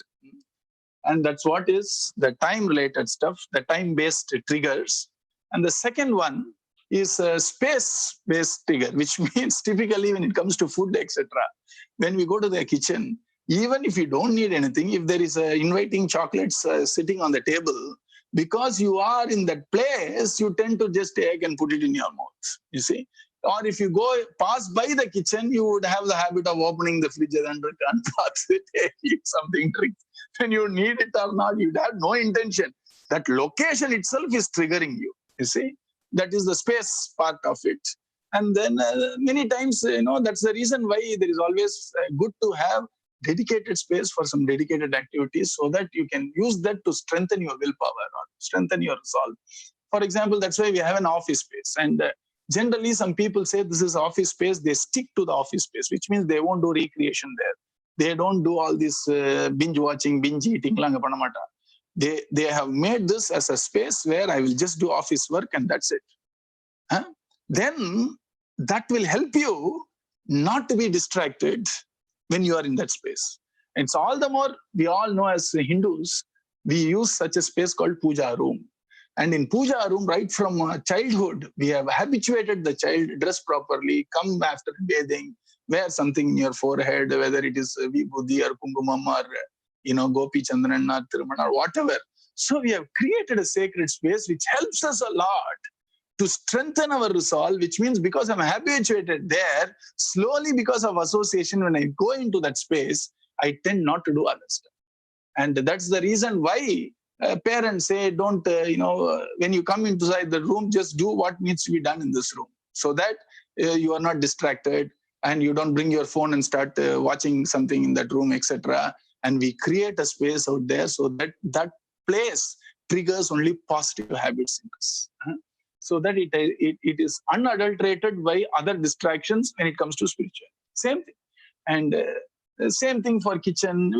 And that's what is the time-related stuff, the time-based triggers. And the second one is a space-based trigger, which means typically when it comes to food, etc., when we go to the kitchen, even if you don't need anything, if there is inviting chocolates sitting on the table, because you are in that place, you tend to just take and put it in your mouth, you see. Or if you pass by the kitchen, you would have the habit of opening the fridge and eat something, drink. When you need it or not, you'd have no intention. That location itself is triggering you, you see. That is the space part of it. And then many times, that's the reason why there is always good to have dedicated space for some dedicated activities, so that you can use that to strengthen your willpower or strengthen your resolve. For example, that's why we have an office space. And generally, some people say this is office space. They stick to the office space, which means they won't do recreation there. They don't do all this binge watching, binge eating. They have made this as a space where I will just do office work and that's it. Then that will help you not to be distracted when you are in that space. It's all the more, we all know as Hindus, we use such a space called puja room. And in puja room, right from childhood, we have habituated the child, dress properly, come after bathing, wear something in your forehead, whether it is vibhuti or kumkumam or gopi chandran or tirumana or whatever. So we have created a sacred space which helps us a lot to strengthen our resolve, which means because I'm habituated there, slowly because of association, when I go into that space, I tend not to do other stuff. And that's the reason why parents say, don't, when you come inside the room, just do what needs to be done in this room, so that you are not distracted and you don't bring your phone and start watching something in that room, etc. And we create a space out there so that that place triggers only positive habits in us. So that it is unadulterated by other distractions when it comes to spiritual. Same thing. And same thing for kitchen.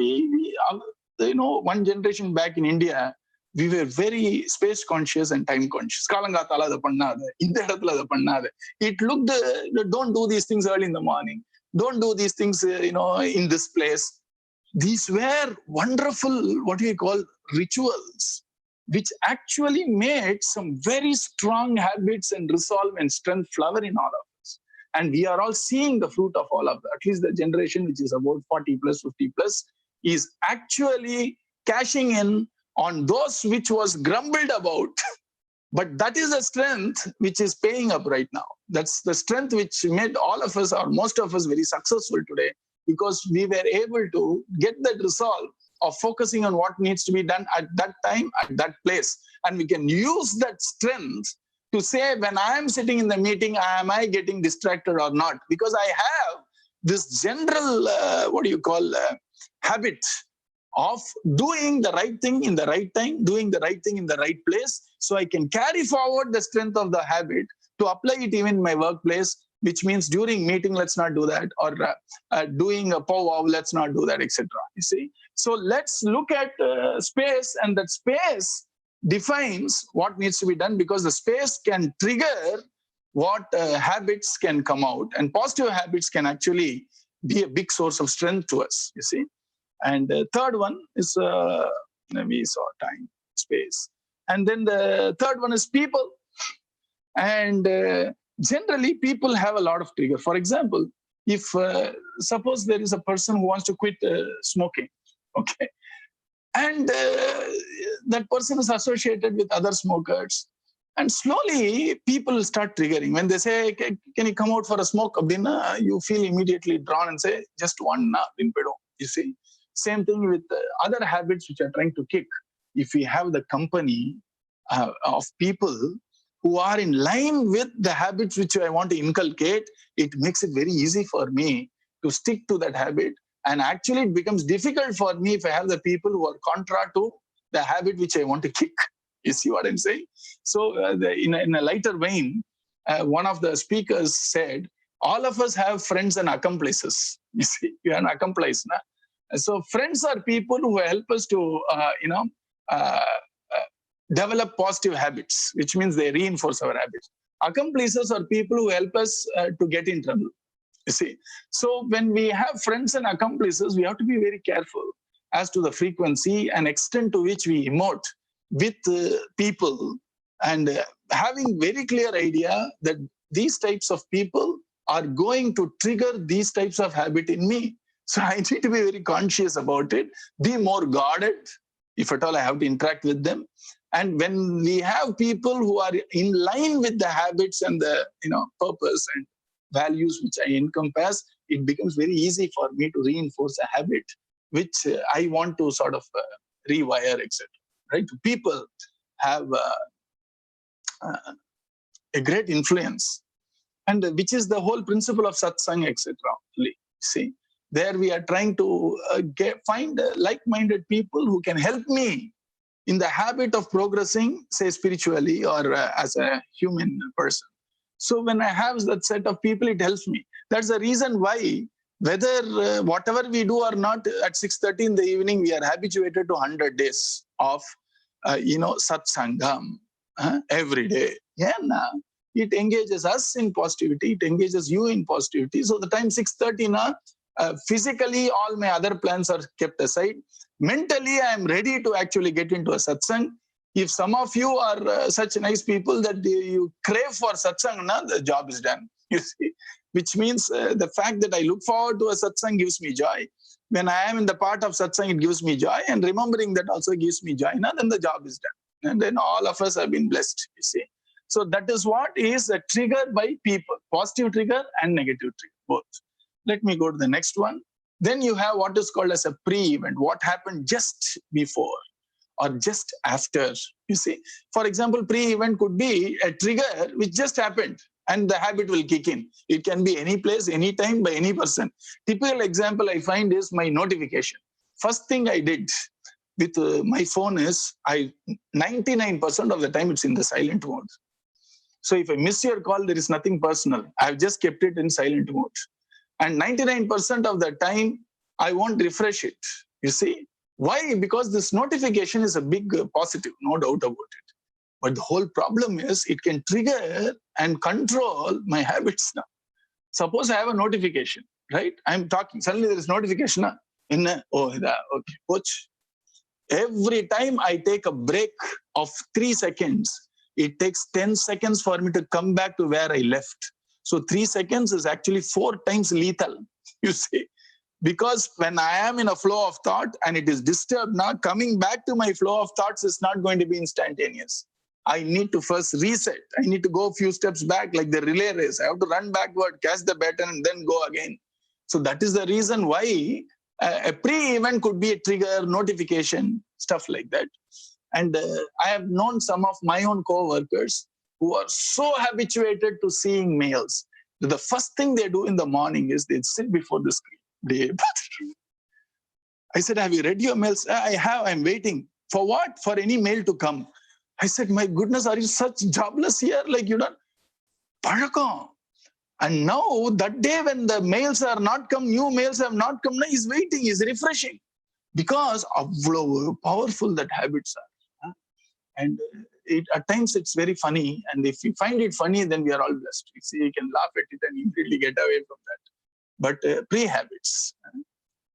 One generation back in India, we were very space conscious and time conscious. It looked, don't do these things early in the morning. Don't do these things, in this place. These were wonderful, what we call rituals, which actually made some very strong habits and resolve and strength flower in all of us. And we are all seeing the fruit of all of that. At least the generation which is about 40 plus, 50 plus, is actually cashing in on those which was grumbled about. But that is the strength which is paying up right now. That's the strength which made all of us, or most of us, very successful today, because we were able to get that resolve of focusing on what needs to be done at that time, at that place. And we can use that strength to say, when I am sitting in the meeting, am I getting distracted or not? Because I have this general, habit of doing the right thing in the right time, doing the right thing in the right place. So I can carry forward the strength of the habit to apply it even in my workplace, which means during meeting, let's not do that, or doing a powwow, let's not do that, etc. You see? So let's look at space, and that space defines what needs to be done, because the space can trigger what habits can come out, and positive habits can actually be a big source of strength to us, you see. And the third one is, we saw time, space. And then the third one is people. And generally, people have a lot of trigger. For example, if suppose there is a person who wants to quit smoking, okay, and that person is associated with other smokers, And slowly people start triggering. When they say, can you come out for a smoke? You feel immediately drawn and say, just one na, you see. Same thing with other habits which are trying to kick. If we have the company of people who are in line with the habits which I want to inculcate, it makes it very easy for me to stick to that habit. And actually it becomes difficult for me if I have the people who are contra to the habit which I want to kick. You see what I'm saying? So in a lighter vein, one of the speakers said, all of us have friends and accomplices. You see, you are an accomplice. Na? So friends are people who help us to, develop positive habits, which means they reinforce our habits. Accomplices are people who help us to get in trouble. You see, so when we have friends and accomplices, we have to be very careful as to the frequency and extent to which we emote with people, and having very clear idea that these types of people are going to trigger these types of habit in me. So I need to be very conscious about it, be more guarded, if at all I have to interact with them. And when we have people who are in line with the habits and the purpose and values which I encompass, it becomes very easy for me to reinforce a habit which I want to sort of rewire, etc. Right? People have a great influence, and which is the whole principle of satsang, etc. See, there we are trying to find like-minded people who can help me in the habit of progressing, say spiritually or as a human person. So when I have that set of people, it helps me. That's the reason why, whether whatever we do or not, at 6:30 in the evening, we are habituated to 100 days of, satsangam every day. Yeah, nah. It engages us in positivity. It engages you in positivity. So the time 6:30, physically, all my other plans are kept aside. Mentally, I am ready to actually get into a satsang. If some of you are such nice people that you crave for satsang, the job is done. You see, which means the fact that I look forward to a satsang gives me joy. When I am in the part of satsang, it gives me joy, and remembering that also gives me joy. Then the job is done, and then all of us have been blessed. You see, so that is what is triggered by people: positive trigger and negative trigger, both. Let me go to the next one. Then you have what is called as a pre-event, what happened just before or just after. You see, for example, pre-event could be a trigger which just happened and the habit will kick in. It can be any place, any time, by any person. Typical example I find is my notification. First thing I did with my phone is 99% of the time it's in the silent mode. So if I miss your call, there is nothing personal. I've just kept it in silent mode. And 99% of the time, I won't refresh it. You see? Why? Because this notification is a big positive, no doubt about it. But the whole problem is it can trigger and control my habits now. Suppose I have a notification, right? I'm talking, suddenly there is notification. Okay, coach. Every time I take a break of 3 seconds, it takes 10 seconds for me to come back to where I left. So 3 seconds is actually 4 times lethal, you see. Because when I am in a flow of thought and it is disturbed now, coming back to my flow of thoughts is not going to be instantaneous. I need to first reset. I need to go a few steps back like the relay race. I have to run backward, catch the baton, and then go again. So that is the reason why a pre-event could be a trigger, notification, stuff like that. And I have known some of my own co-workers who are so habituated to seeing mails. The first thing they do in the morning is they sit before the screen. I said, have you read your mails? I have, I'm waiting. For what? For any mail to come. I said, my goodness, are you such jobless here? Like you don't. And now that day when the mails are not come, new mails have not come, now he's waiting, he's refreshing. Because of how powerful that habits are. And at times it's very funny. And if you find it funny, then we are all blessed. You see, you can laugh at it and immediately get away from that. But pre-habits.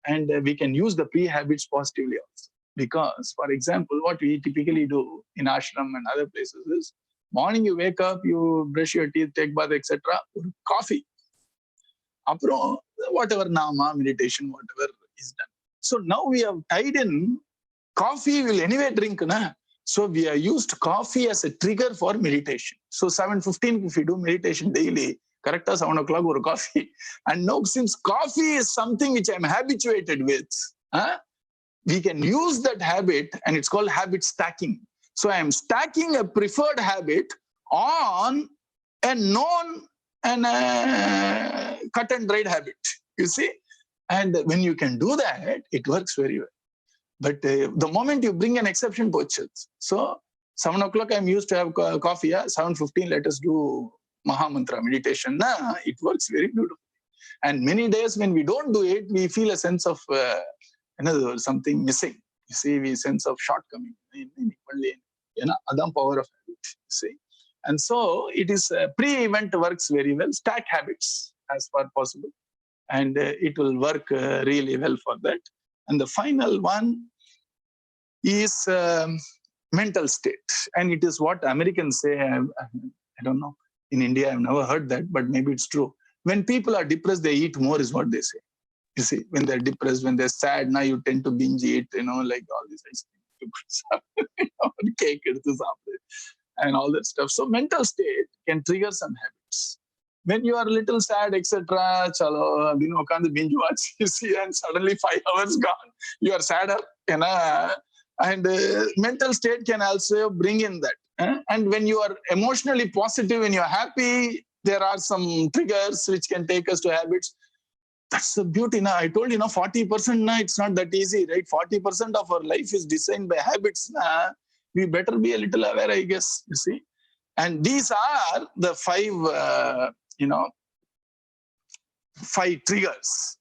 And we can use the pre-habits positively also. Because, for example, what we typically do in ashram and other places is, morning you wake up, you brush your teeth, take bath, etc. Coffee. Whatever nama, meditation, whatever is done. So now we have tied in, coffee will anyway drink. Na? So we have used coffee as a trigger for meditation. So 7:15, if we do meditation daily, correct, 7 o'clock or coffee. And now since coffee is something which I'm habituated with, we can use that habit, and it's called habit stacking. So I'm stacking a preferred habit on a known and cut and dried habit, you see. And when you can do that, it works very well. But the moment you bring an exception, pochels. So 7 o'clock I'm used to have coffee. 7:15, let us do Mahamantra meditation. It works very beautifully. And many days when we don't do it, we feel a sense of something missing. You see, we sense of shortcoming. Adam power of habit. You see. And so it is pre-event works very well. Stack habits as far possible. And it will work really well for that. And the final one is mental state. And it is what Americans say. I don't know. In India, I've never heard that, but maybe it's true. When people are depressed, they eat more is what they say. You see, when they're depressed, when they're sad, now you tend to binge eat, like all this ice cream, cake, and all that stuff. So mental state can trigger some habits. When you are a little sad, etc., binge watch, you see, and suddenly 5 hours gone, you are sadder, and mental state can also bring in that. And when you are emotionally positive and you're happy, there are some triggers which can take us to habits. That's the beauty. Now I told you, 40%. It's not that easy, right? 40% of our life is designed by habits. We better be a little aware, I guess. You see, and these are the 5 triggers,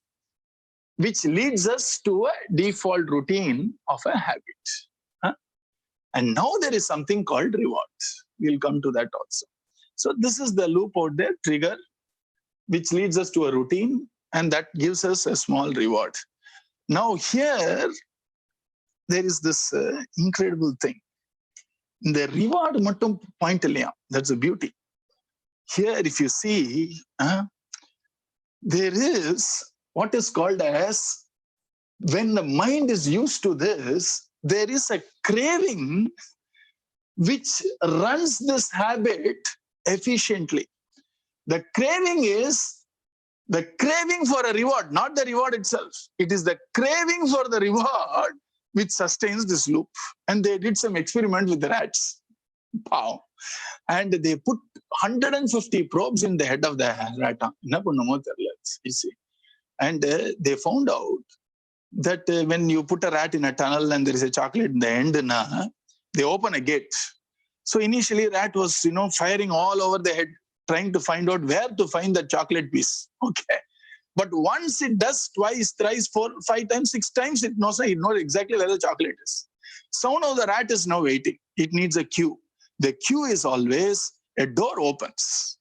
which leads us to a default routine of a habit. And now there is something called reward. We'll come to that also. So this is the loop out there, trigger, which leads us to a routine, and that gives us a small reward. Now here, there is this incredible thing. The reward mattum point illaya. That's the beauty. Here, if you see, there is what is called as, when the mind is used to this, there is a craving which runs this habit efficiently. The craving is the craving for a reward, not the reward itself. It is the craving for the reward which sustains this loop. And they did some experiment with the rats. Wow. And they put 150 probes in the head of the rat. You see. And they found out that when you put a rat in a tunnel and there is a chocolate in the end, they open a gate. So initially rat was, firing all over the head, trying to find out where to find the chocolate piece. Okay. But once it does twice, thrice, 4, 5 times, 6 times, it knows exactly where the chocolate is. So now the rat is now waiting. It needs a cue. The cue is always a door opens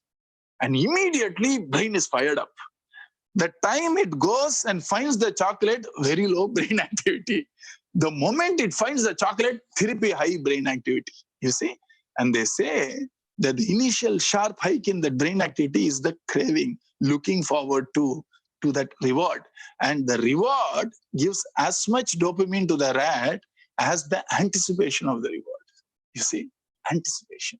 and immediately brain is fired up. The time it goes and finds the chocolate, very low brain activity. The moment it finds the chocolate, therapy high brain activity. You see? And they say that the initial sharp hike in the brain activity is the craving, looking forward to that reward. And the reward gives as much dopamine to the rat as the anticipation of the reward. You see? Anticipation.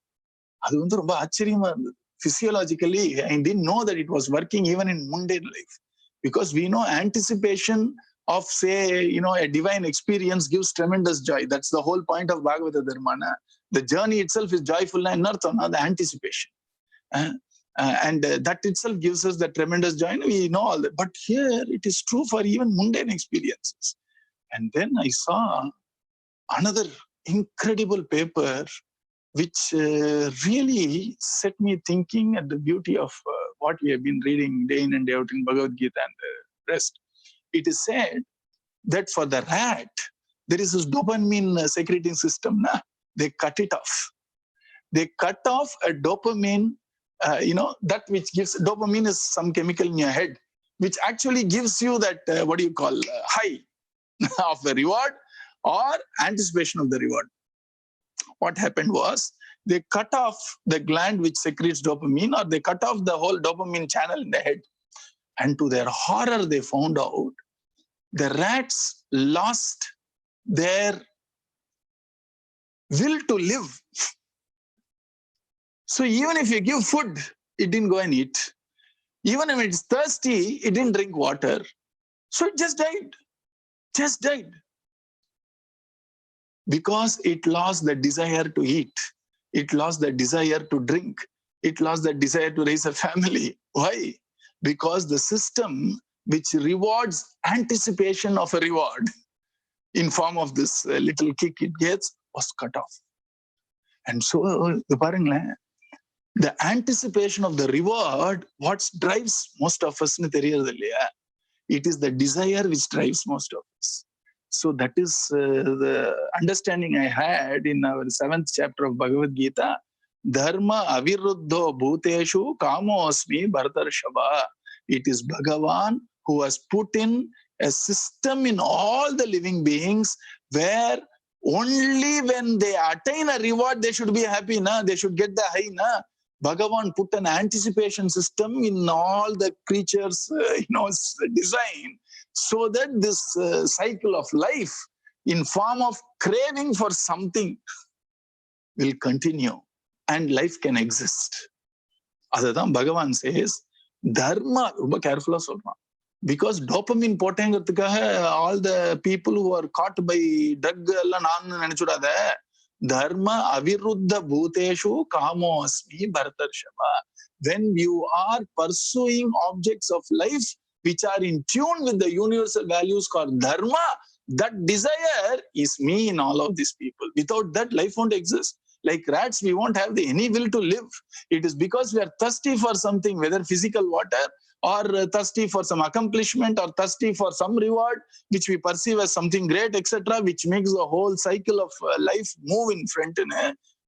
Physiologically, I didn't know that it was working even in mundane life. Because we know anticipation of, say, a divine experience gives tremendous joy. That's the whole point of Bhagavata Dharma. The journey itself is joyful and the anticipation. And that itself gives us the tremendous joy. We know all that. But here it is true for even mundane experiences. And then I saw another incredible paper which really set me thinking at the beauty of what we have been reading day in and day out in Bhagavad Gita and the rest. It is said that for the rat, there is this dopamine secreting system. They cut it off. They cut off a dopamine, that which gives, dopamine is some chemical in your head, which actually gives you that, high of the reward or anticipation of the reward. What happened was they cut off the gland which secretes dopamine, or they cut off the whole dopamine channel in the head. And to their horror, they found out the rats lost their will to live. So even if you give food, it didn't go and eat. Even if it's thirsty, it didn't drink water. So it just died. Just died. Because it lost the desire to eat. It lost the desire to drink. It lost the desire to raise a family. Why? Because the system which rewards anticipation of a reward in form of this little kick it gets was cut off. And so, the anticipation of the reward, what drives most of us, it is the desire which drives most of us. So that is the understanding I had in our 7th chapter of Bhagavad Gita. Dharma aviruddho bhuteshu kamo asmi bhartarshava. It is Bhagavan who has put in a system in all the living beings where only when they attain a reward, they should be happy, na? They should get the high. Na? Bhagavan put an anticipation system in all the creatures' design, so that this cycle of life in form of craving for something will continue and life can exist. Adhan Bhagavan says, Dharma, ரொம்ப careful சொல்றான். Because dopamine போட்டேங்கிறதுக்காக all the people who are caught by drug எல்லாம் நான் நினைச்சுடாத. Dharma aviruddha bhuteshu kamo asmi bhartarshava. When you are pursuing objects of life which are in tune with the universal values called dharma, that desire is me in all of these people. Without that, life won't exist. Like rats, we won't have any will to live. It is because we are thirsty for something, whether physical water or thirsty for some accomplishment or thirsty for some reward, which we perceive as something great, etc., which makes the whole cycle of life move in front.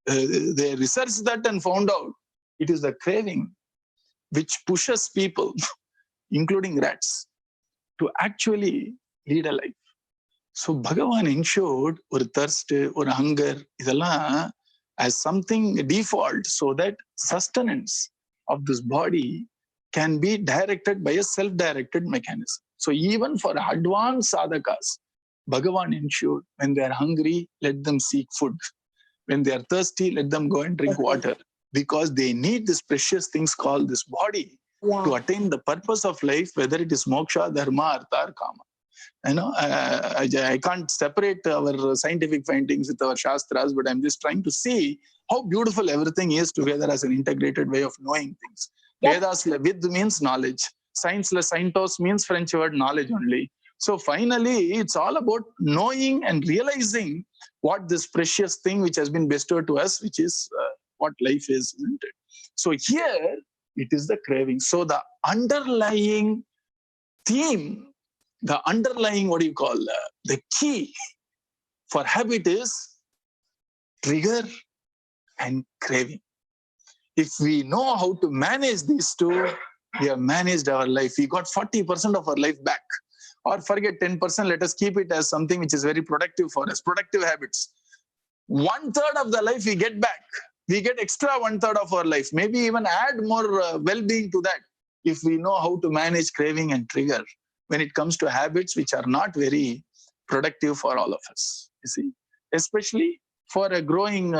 They researched that and found out it is the craving which pushes people, including rats, to actually lead a life. So Bhagavan ensured or thirst or hunger as something default, so that sustenance of this body can be directed by a self-directed mechanism. So even for advanced sadhakas, Bhagavan ensured when they are hungry, let them seek food. When they are thirsty, let them go and drink water. Because they need these precious things called this body to attain the purpose of life, whether it is moksha, dharma, artha, or kama. I can't separate our scientific findings with our shastras, but I'm just trying to see how beautiful everything is together as an integrated way of knowing things. Vedas vid means knowledge. Science scientos means French word knowledge only. So finally, it's all about knowing and realizing what this precious thing which has been bestowed to us, which is what life is, isn't it? So here, it is the craving. So the underlying theme, the underlying, the key for habit is trigger and craving. If we know how to manage these two, we have managed our life. We got 40% of our life back. Or forget 10%, let us keep it as something which is very productive for us, productive habits. 1/3 of the life we get back. We get extra 1/3 of our life. Maybe even add more well-being to that if we know how to manage craving and trigger when it comes to habits which are not very productive for all of us, you see. Especially for a growing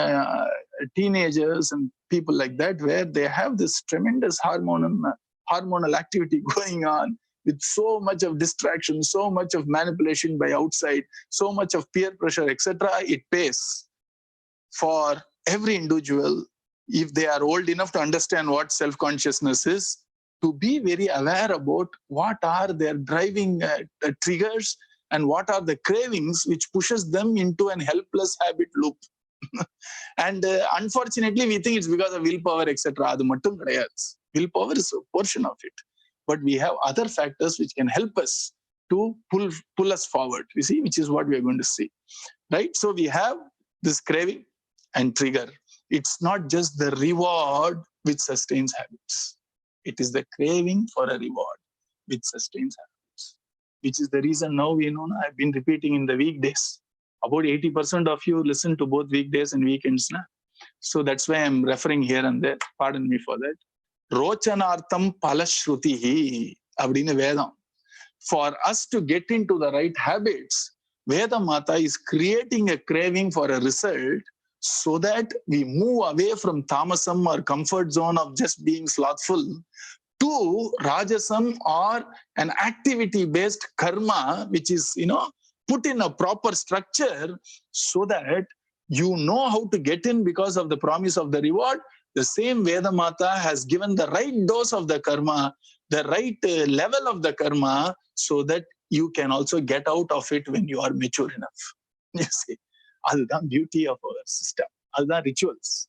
teenagers and people like that, where they have this tremendous hormonal activity going on with so much of distraction, so much of manipulation by outside, so much of peer pressure, etc. It pays for every individual, if they are old enough to understand what self-consciousness is, to be very aware about what are their driving triggers and what are the cravings which pushes them into an helpless habit loop. And unfortunately, we think it's because of willpower, etc. Willpower is a portion of it. But we have other factors which can help us to pull us forward, you see, which is what we are going to see. Right? So we have this craving and trigger. It's not just the reward which sustains habits. It is the craving for a reward which sustains habits, which is the reason now I've been repeating in the weekdays. About 80% of you listen to both weekdays and weekends. So that's why I'm referring here and there. Pardon me for that. Rochanartham palashrutihi abdina Vedam. For us to get into the right habits, Veda Mata is creating a craving for a result so that we move away from tamasam or comfort zone of just being slothful to rajasam or an activity-based karma, which is, put in a proper structure so that you know how to get in because of the promise of the reward. The same Vedamata has given the right dose of the karma, the right level of the karma, so that you can also get out of it when you are mature enough. You see, that's the beauty of our system. That's rituals.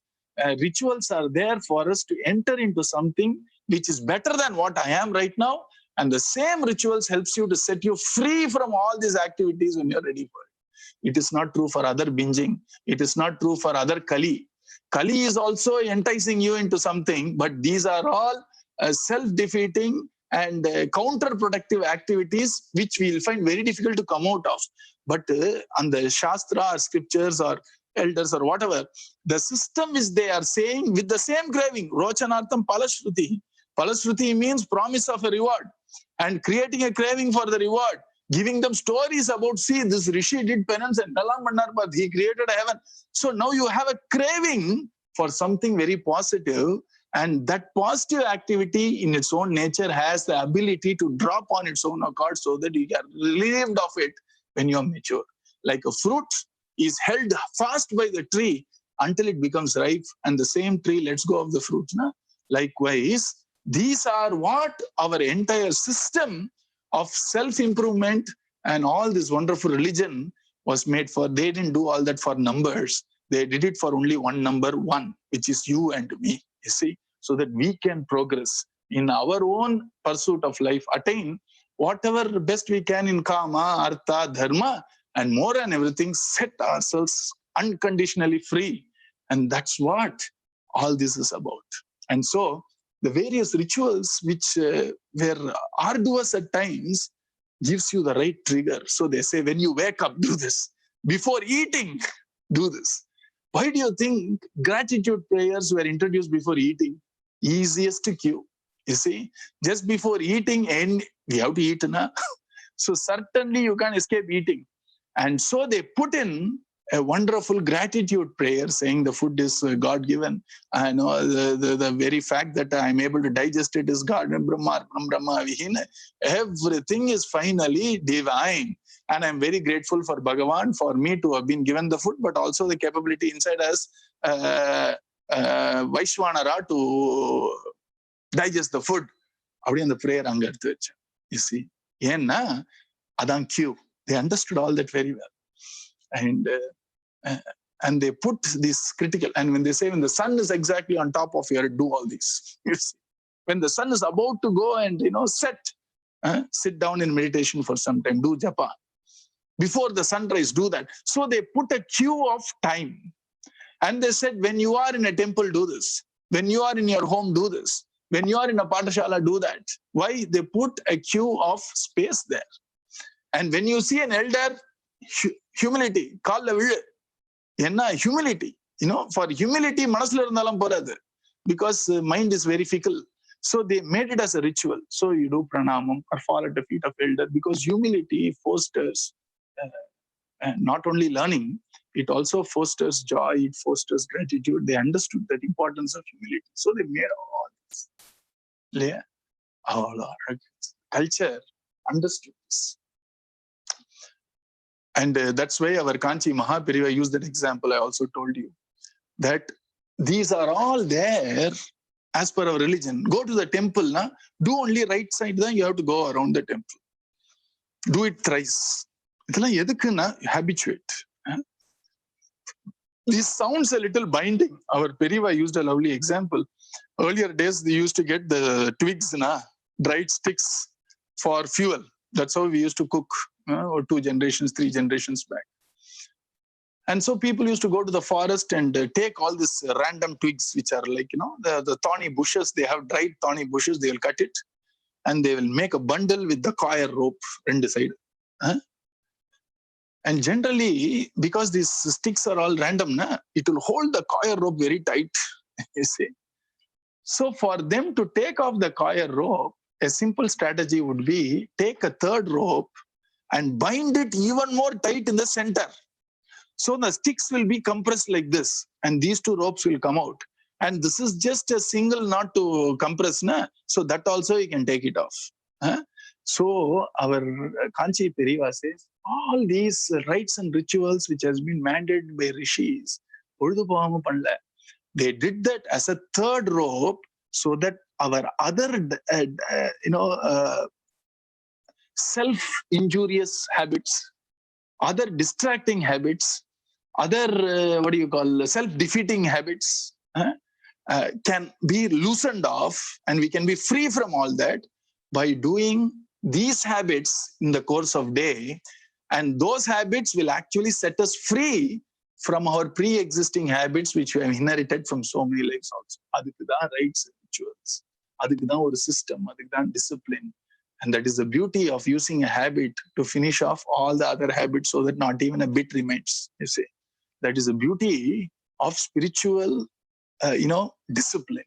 Rituals are there for us to enter into something which is better than what I am right now. And the same rituals helps you to set you free from all these activities when you're ready for it. It is not true for other binging. It is not true for other Kali. Kali is also enticing you into something, but these are all self-defeating and counterproductive activities which we will find very difficult to come out of. But on the Shastra or scriptures or elders or whatever, the system is they are saying with the same craving, Rochanartham Palashruti. Palashruti means promise of a reward, and creating a craving for the reward, giving them stories about, see, this Rishi did penance and but he created a heaven. So now you have a craving for something very positive, and that positive activity in its own nature has the ability to drop on its own accord so that you are relieved of it when you are mature. Like a fruit is held fast by the tree until it becomes ripe, and the same tree lets go of the fruit. Likewise, these are what our entire system of self-improvement and all this wonderful religion was made for. They didn't do all that for numbers. They did it for only one number, one, which is you and me, you see, so that we can progress in our own pursuit of life, attain whatever best we can in kama, artha, dharma, and more than everything, set ourselves unconditionally free. And that's what all this is about. And so the various rituals which were arduous at times gives you the right trigger. So they say, when you wake up, do this. Before eating, do this. Why do you think gratitude prayers were introduced before eating? Easiest to cue. You see, just before eating, and we have to eat, na? So certainly you can't escape eating. And so they put in a wonderful gratitude prayer saying the food is God-given. I know the very fact that I'm able to digest it is God, Brahma, Vihina. Everything is finally divine. And I'm very grateful for Bhagavan for me to have been given the food, but also the capability inside us, Vaishwanara, to digest the food. Appadi the prayer anga eduthu vecha. You see, yenna adan cue. They understood all that very well. And they put this critical, and when they say when the sun is exactly on top of your head, do all this. You see, when the sun is about to go and sit down in meditation for some time, do japa. Before the sunrise, do that. So they put a queue of time. And they said, when you are in a temple, do this. When you are in your home, do this. When you are in a patashala, do that. Why? They put a queue of space there. And when you see an elder, humility, call the will. Humility. For humility, manasla irundhalam poradhu, because mind is very fickle. So they made it as a ritual. So you do pranamam or fall at the feet of elder, because humility fosters not only learning, it also fosters joy, it fosters gratitude. They understood the importance of humility. So they made all this. All our culture understood this. And that's why our Kanchi Mahaperiva used that example I also told you, that these are all there as per our religion. Go to the temple, do only right side, then you have to go around the temple. Do it thrice. Habituate. This sounds a little binding. Our Periva used a lovely example. Earlier days, they used to get the twigs, dried sticks for fuel. That's how we used to cook, or 2 generations, 3 generations back. And so people used to go to the forest and take all these random twigs, which are like, the thorny bushes. They have dried thorny bushes. They will cut it and they will make a bundle with the coir rope end side. And generally, because these sticks are all random, it will hold the coir rope very tight, you see. So for them to take off the coir rope, a simple strategy would be take a 3rd rope and bind it even more tight in the center. So the sticks will be compressed like this, and these two ropes will come out. And this is just a single knot to compress, na? So that also you can take it off. Huh? So our Kanchi Periva says, all these rites and rituals which has been mandated by rishis, they did that as a third rope so that our other, self-injurious habits, other distracting habits, other, self-defeating habits can be loosened off, and we can be free from all that by doing these habits in the course of day. And those habits will actually set us free from our pre-existing habits which we have inherited from so many lives also. Adukku dhaan rites and rituals. Adukku dhaan oru system, adukku dhaan discipline. And that is the beauty of using a habit to finish off all the other habits so that not even a bit remains, you see. That is the beauty of spiritual, discipline.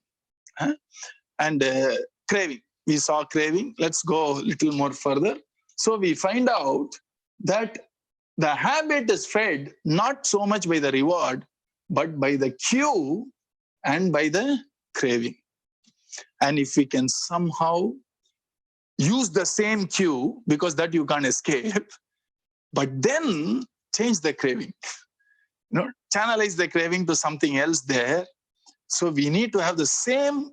Huh? And craving. We saw craving. Let's go a little more further. So we find out that the habit is fed not so much by the reward, but by the cue and by the craving. And if we can somehow use the same cue, because that you can't escape, but then change the craving, channelize the craving to something else there. So we need to have the same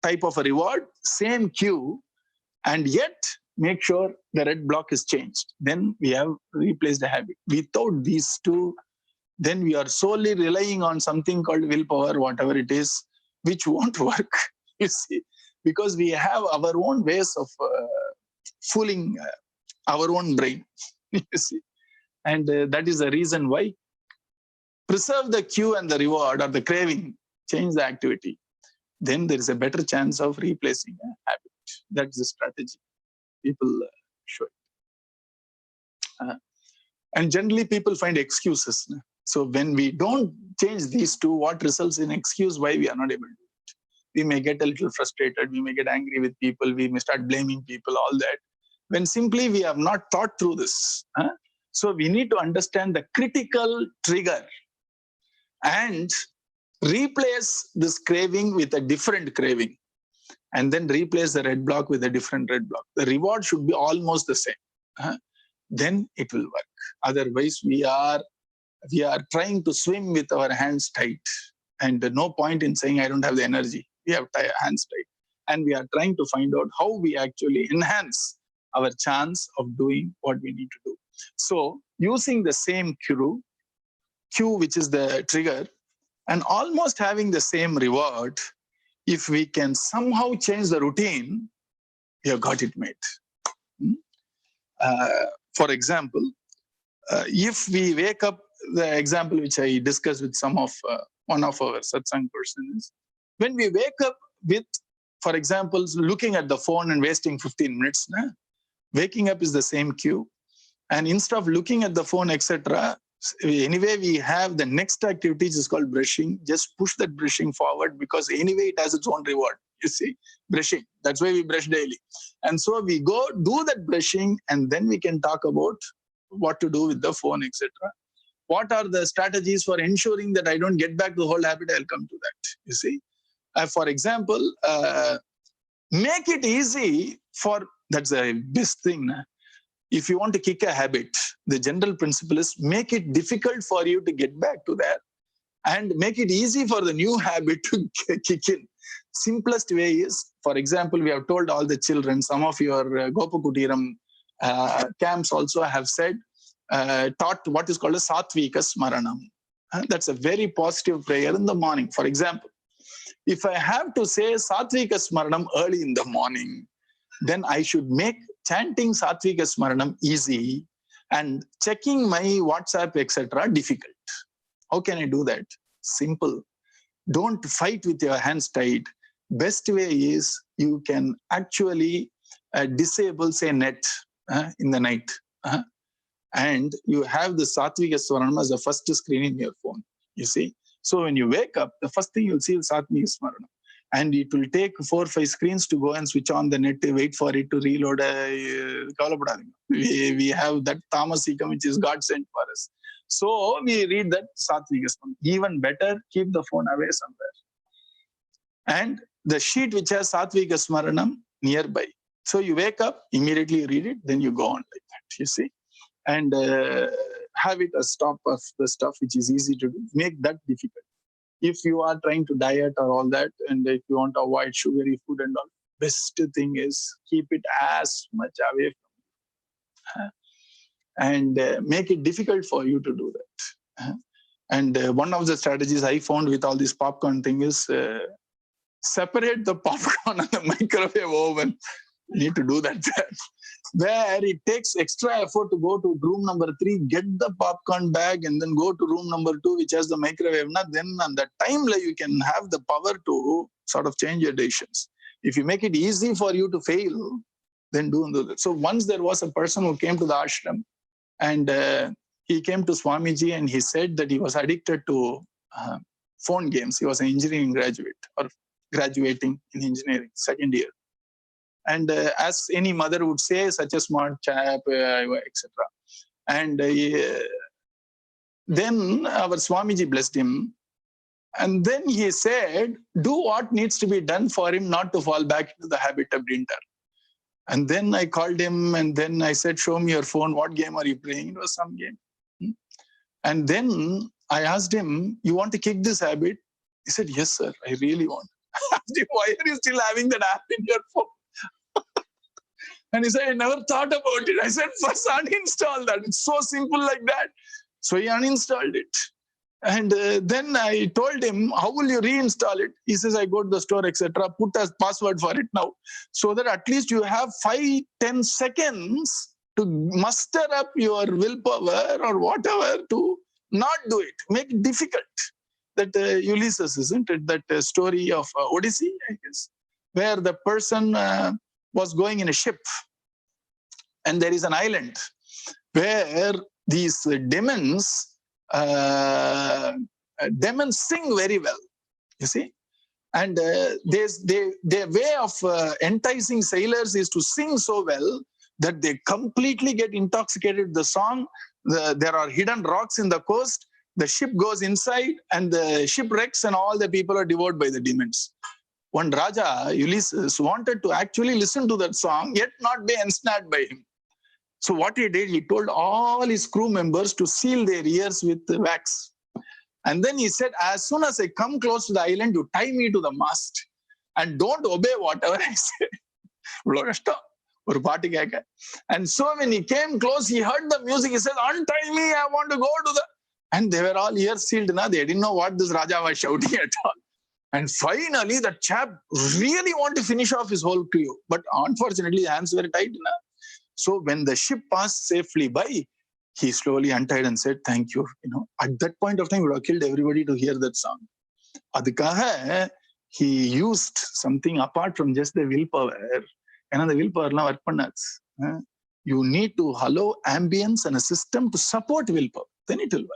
type of a reward, same cue, and yet make sure the red block is changed. Then we have replaced the habit. Without these two, then we are solely relying on something called willpower, whatever it is, which won't work, you see, because we have our own ways of fooling our own brain, you see. And that is the reason why preserve the cue and the reward or the craving, change the activity. Then there is a better chance of replacing a habit. That's the strategy people show it. And generally people find excuses. So when we don't change these two, what results in excuse why we are not able to do it? We may get a little frustrated, we may get angry with people, we may start blaming people, all that, when simply we have not thought through this. So we need to understand the critical trigger and replace this craving with a different craving, and then replace the red block with a different red block. The reward should be almost the same. Then it will work. Otherwise, we are trying to swim with our hands tight, and no point in saying I don't have the energy. We have hands tight, and we are trying to find out how we actually enhance our chance of doing what we need to do. So using the same cue, which is the trigger, and almost having the same reward, if we can somehow change the routine, we have got it made. For example, if we wake up, the example which I discussed with one of our satsang persons, when we wake up with, for example, looking at the phone and wasting 15 minutes, waking up is the same cue. And instead of looking at the phone, etc., anyway, we have the next activity, which is called brushing. Just push that brushing forward, because anyway, it has its own reward. You see, brushing. That's why we brush daily. And so we go do that brushing, and then we can talk about what to do with the phone, etc. What are the strategies for ensuring that I don't get back to the whole habit? I'll come to that. You see, for example, make it easy for, that's the best thing. If you want to kick a habit, the general principle is make it difficult for you to get back to that, and make it easy for the new habit to kick in. Simplest way is, for example, we have told all the children, some of your Gopakutiram camps also have said, taught what is called a Satvika Smaranam. That's a very positive prayer in the morning. For example, if I have to say Satvika Smaranam early in the morning, then I should make chanting Satvika Smaranam easy and checking my WhatsApp, etc., difficult. How can I do that? Simple. Don't fight with your hands tight. Best way is you can actually disable, say, net in the night. And you have the Satvika Smaranam as the first screen in your phone. You see? So when you wake up, the first thing you'll see is Satvika Smaranam. And it will take 4 or 5 screens to go and switch on the net, wait for it to reload. We have that Tamasikam, which is God sent for us. So we read that Satvika Smaranam. Even better, keep the phone away somewhere. And the sheet which has Satvika Smaranam nearby. So you wake up, immediately you read it, then you go on like that, you see. And have it a stop of the stuff which is easy to do. Make that difficult. If you are trying to diet or all that, and if you want to avoid sugary food and all, best thing is keep it as much away from you. And make it difficult for you to do that. And one of the strategies I found with all this popcorn thing is separate the popcorn and the microwave oven. You need to do that. Where it takes extra effort to go to room number 3, get the popcorn bag, and then go to room number 2, which has the microwave. Then on that time, you can have the power to sort of change your decisions. If you make it easy for you to fail, then do that. So once there was a person who came to the ashram, and he came to Swamiji, and he said that he was addicted to phone games. He was an engineering graduate, or graduating in engineering, second year. And as any mother would say, such a smart chap, etc. And then our Swamiji blessed him. And then he said, do what needs to be done for him not to fall back into the habit of dinner. And then I called him, and then I said, show me your phone. What game are you playing? It was some game. And then I asked him, you want to kick this habit? He said, yes, sir, I really want. I asked him, why are you still having that app in your phone? And he said, I never thought about it. I said, first uninstall that. It's so simple like that. So he uninstalled it. And then I told him, how will you reinstall it? He says, I go to the store, etc. Put a password for it now. So that at least you have 5-10 seconds to muster up your willpower or whatever to not do it. Make it difficult. That Ulysses, isn't it? That story of Odyssey, I guess, where the person was going in a ship, and there is an island where these demons sing very well, you see. And their way of enticing sailors is to sing so well that they completely get intoxicated with the song. There are hidden rocks in the coast. The ship goes inside, and the ship wrecks, and all the people are devoured by the demons. One Raja, Ulysses, wanted to actually listen to that song, yet not be ensnared by him. So what he did, he told all his crew members to seal their ears with wax. And then he said, as soon as I come close to the island, you tie me to the mast and don't obey whatever I say. And so when he came close, he heard the music. He said, untie me, I want to go to the... And they were all ears sealed. They didn't know what this Raja was shouting at all. And finally, the chap really wanted to finish off his whole crew. But unfortunately, the hands were tied. So when the ship passed safely by, he slowly untied and said, thank you. At that point of time, we would have killed everybody to hear that song. Adhikaha, he used something apart from just the willpower. And the willpower work pannats. You need to allow ambience and a system to support willpower. Then it will work.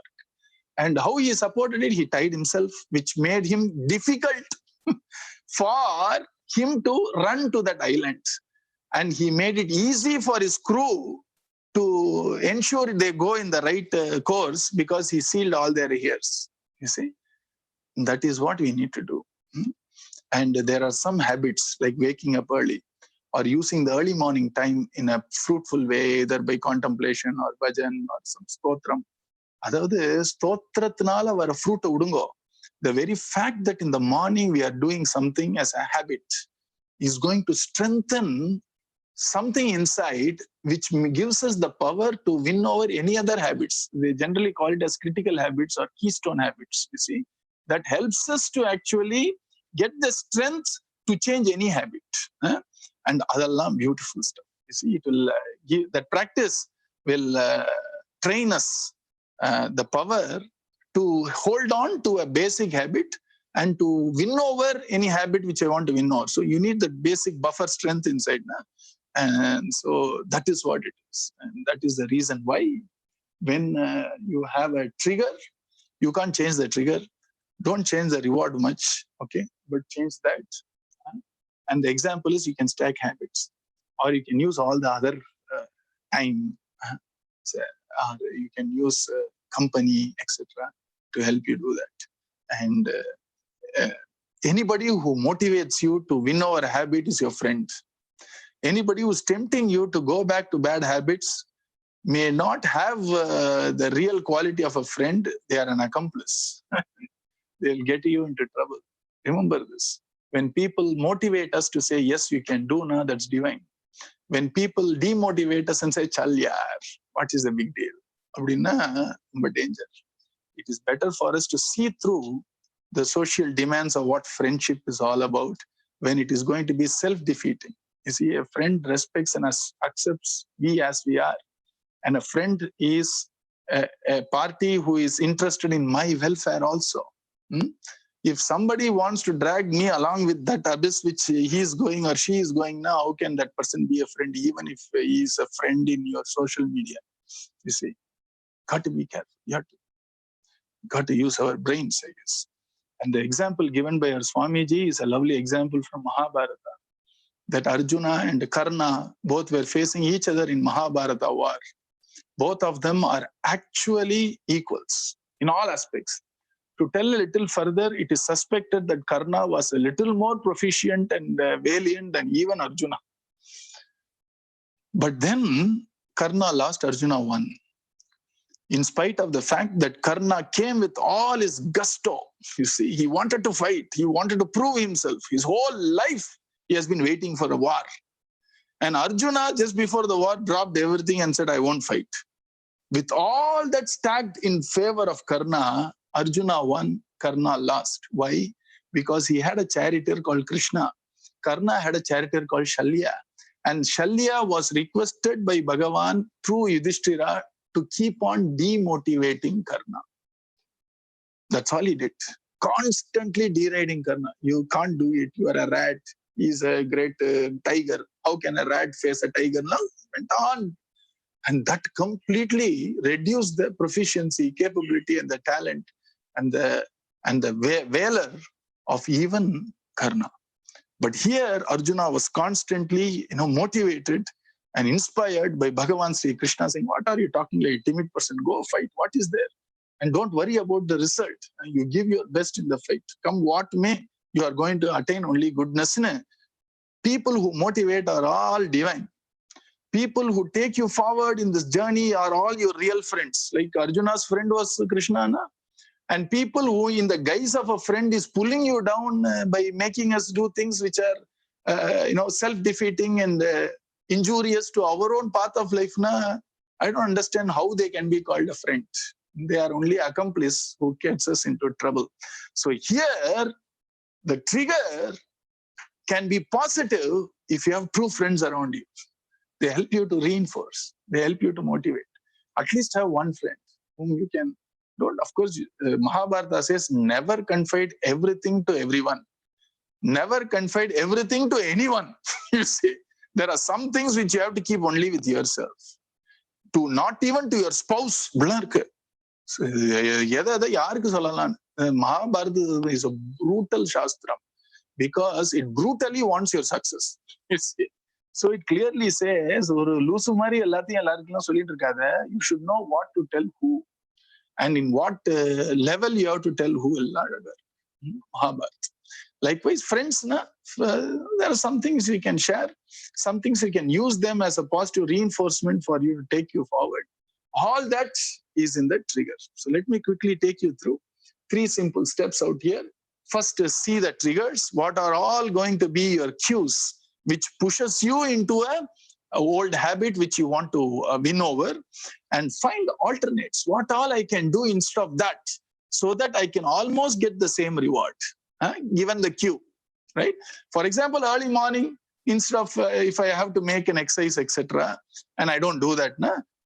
And how he supported it, he tied himself, which made him difficult for him to run to that island. And he made it easy for his crew to ensure they go in the right course, because he sealed all their ears. You see, that is what we need to do. And there are some habits like waking up early or using the early morning time in a fruitful way, either by contemplation or bhajan or some stotram. அதாவது ஸ்தோத்திரத்தினால வர ஃப்ரூட்டை விடுங்கோ. The very fact that in the morning we are doing something as a habit is going to strengthen something inside which gives us the power to win over any other habits. They generally call it as critical habits or keystone habits, you see. That helps us to actually get the strength to change any habit. And adallam beautiful stuff. You see, it will give that practice will train us the power to hold on to a basic habit and to win over any habit which I want to win over. So you need the basic buffer strength inside. And so that is what it is. And that is the reason why when you have a trigger, you can't change the trigger. Don't change the reward much, okay? But change that. And the example is you can stack habits, or you can use all the other time. So, you can use company, etc., to help you do that. And anybody who motivates you to win over a habit is your friend. Anybody who's tempting you to go back to bad habits may not have the real quality of a friend. They are an accomplice. They'll get you into trouble. Remember this. When people motivate us to say, yes, we can do now, that's divine. When people demotivate us and say, chal yaar, what is the big deal? Abdina, danger. It is better for us to see through the social demands of what friendship is all about when it is going to be self-defeating. You see, a friend respects and accepts we as we are. And a friend is a party who is interested in my welfare also. If somebody wants to drag me along with that abyss which he is going or she is going now, how can that person be a friend, even if he is a friend in your social media? You see, got to be careful. You have to, got to use our brains, I guess. And the example given by our Swamiji is a lovely example from Mahabharata, that Arjuna and Karna both were facing each other in Mahabharata war. Both of them are actually equals in all aspects. To tell a little further, it is suspected that Karna was a little more proficient and valiant than even Arjuna. But then Karna lost, Arjuna won. In spite of the fact that Karna came with all his gusto. You see, he wanted to fight. He wanted to prove himself. His whole life, he has been waiting for a war. And Arjuna, just before the war, dropped everything and said, I won't fight. With all that stacked in favor of Karna, Arjuna won, Karna lost. Why? Because he had a charioteer called Krishna. Karna had a charioteer called Shalya. And Shalya was requested by Bhagavan through Yudhishthira to keep on demotivating Karna. That's all he did. Constantly deriding Karna. You can't do it. You are a rat. He's a great tiger. How can a rat face a tiger? No, went on. And that completely reduced the proficiency, capability, and the talent and the valor of even Karna. But here Arjuna was constantly, motivated and inspired by Bhagavan Sri Krishna saying, what are you talking like a timid person? Go fight. What is there? And don't worry about the result. You give your best in the fight. Come what may, you are going to attain only goodness. People who motivate are all divine. People who take you forward in this journey are all your real friends. Like Arjuna's friend was Krishna. And people who in the guise of a friend is pulling you down by making us do things which are self-defeating and injurious to our own path of life. I don't understand how they can be called a friend. They are only accomplice who gets us into trouble. So here, the trigger can be positive if you have true friends around you. They help you to reinforce. They help you to motivate. At least have one friend whom you can. Don't, of course, Mahabharata says never confide everything to everyone. Never confide everything to anyone. You see, there are some things which you have to keep only with yourself. To not even to your spouse. So, Mahabharata is a brutal shastra because it brutally wants your success. You see. So it clearly says, you should know what to tell who and in what level you have to tell who. Mahabharata. Likewise, friends, there are some things we can share, some things we can use them as a positive reinforcement for you to take you forward. All that is in the trigger. So let me quickly take you through 3 simple steps out here. First is see the triggers. What are all going to be your cues which pushes you into a old habit which you want to win over, and find alternates. What all I can do instead of that so that I can almost get the same reward given the cue, right? For example, early morning, instead of if I have to make an exercise, etc., and I don't do that,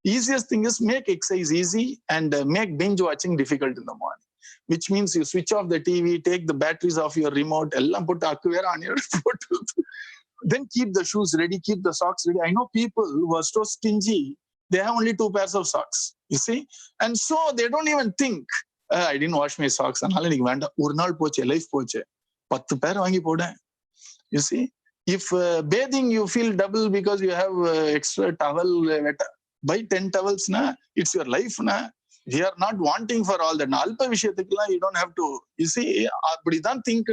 easiest thing is make exercise easy and make binge watching difficult in the morning, which means you switch off the TV, take the batteries off your remote, then keep the shoes ready, keep the socks ready. I know people who are so stingy, they have only 2 pairs of socks, you see? And so they don't even think, I didn't wash my socks. You see? If bathing, you feel double because you have extra towel, buy 10 towels, it's your life. We are not wanting for all that. Alpa vishayathukku you don't have to, you see, அப்படிதான் think.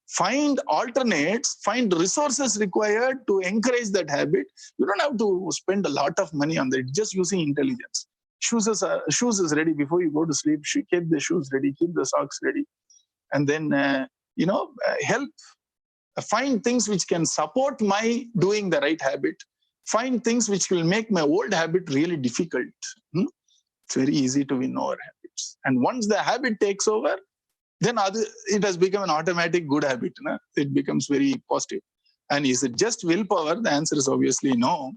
Find alternates, find resources required to encourage that habit. You don't have to spend a lot of money on that, just using intelligence. Shoes is ready before you go to sleep. Keep the shoes ready, keep the socks ready. And then, help. Find things which can support my doing the right habit. Find things which will make my old habit really difficult. It's very easy to win over habits. And once the habit takes over, then it has become an automatic good habit. It becomes very positive. And is it just willpower? The answer is obviously no.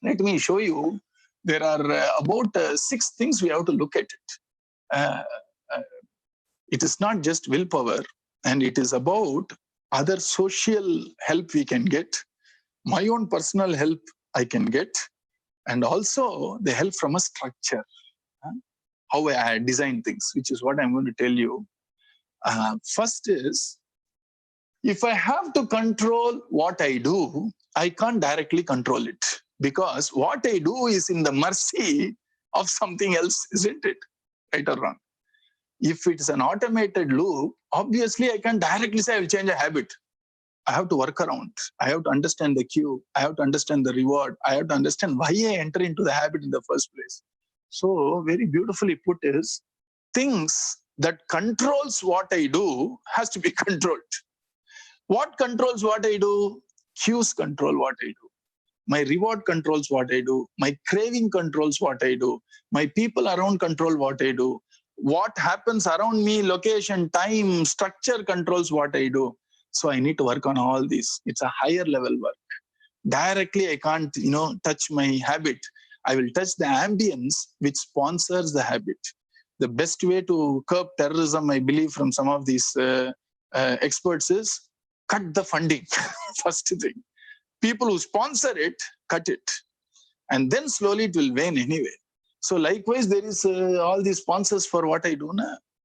Let me show you. There are about 6 things we have to look at it. It is not just willpower, and it is about other social help we can get, my own personal help I can get, and also the help from a structure. How I design things, which is what I'm going to tell you. First is, if I have to control what I do, I can't directly control it, because what I do is in the mercy of something else, isn't it? Right or wrong? If it's an automated loop, obviously I can't directly say I will change a habit. I have to work around. I have to understand the cue. I have to understand the reward. I have to understand why I enter into the habit in the first place. So very beautifully put is, things that controls what I do has to be controlled. What controls what I do? Cues control what I do. My reward controls what I do. My craving controls what I do. My people around control what I do. What happens around me, location, time, structure controls what I do. So I need to work on all these. It's a higher level work. Directly I can't, touch my habit. I will touch the ambience which sponsors the habit. The best way to curb terrorism, I believe, from some of these experts is cut the funding. First thing. People who sponsor it, cut it. And then slowly it will wane anyway. So likewise, there is all these sponsors for what I do.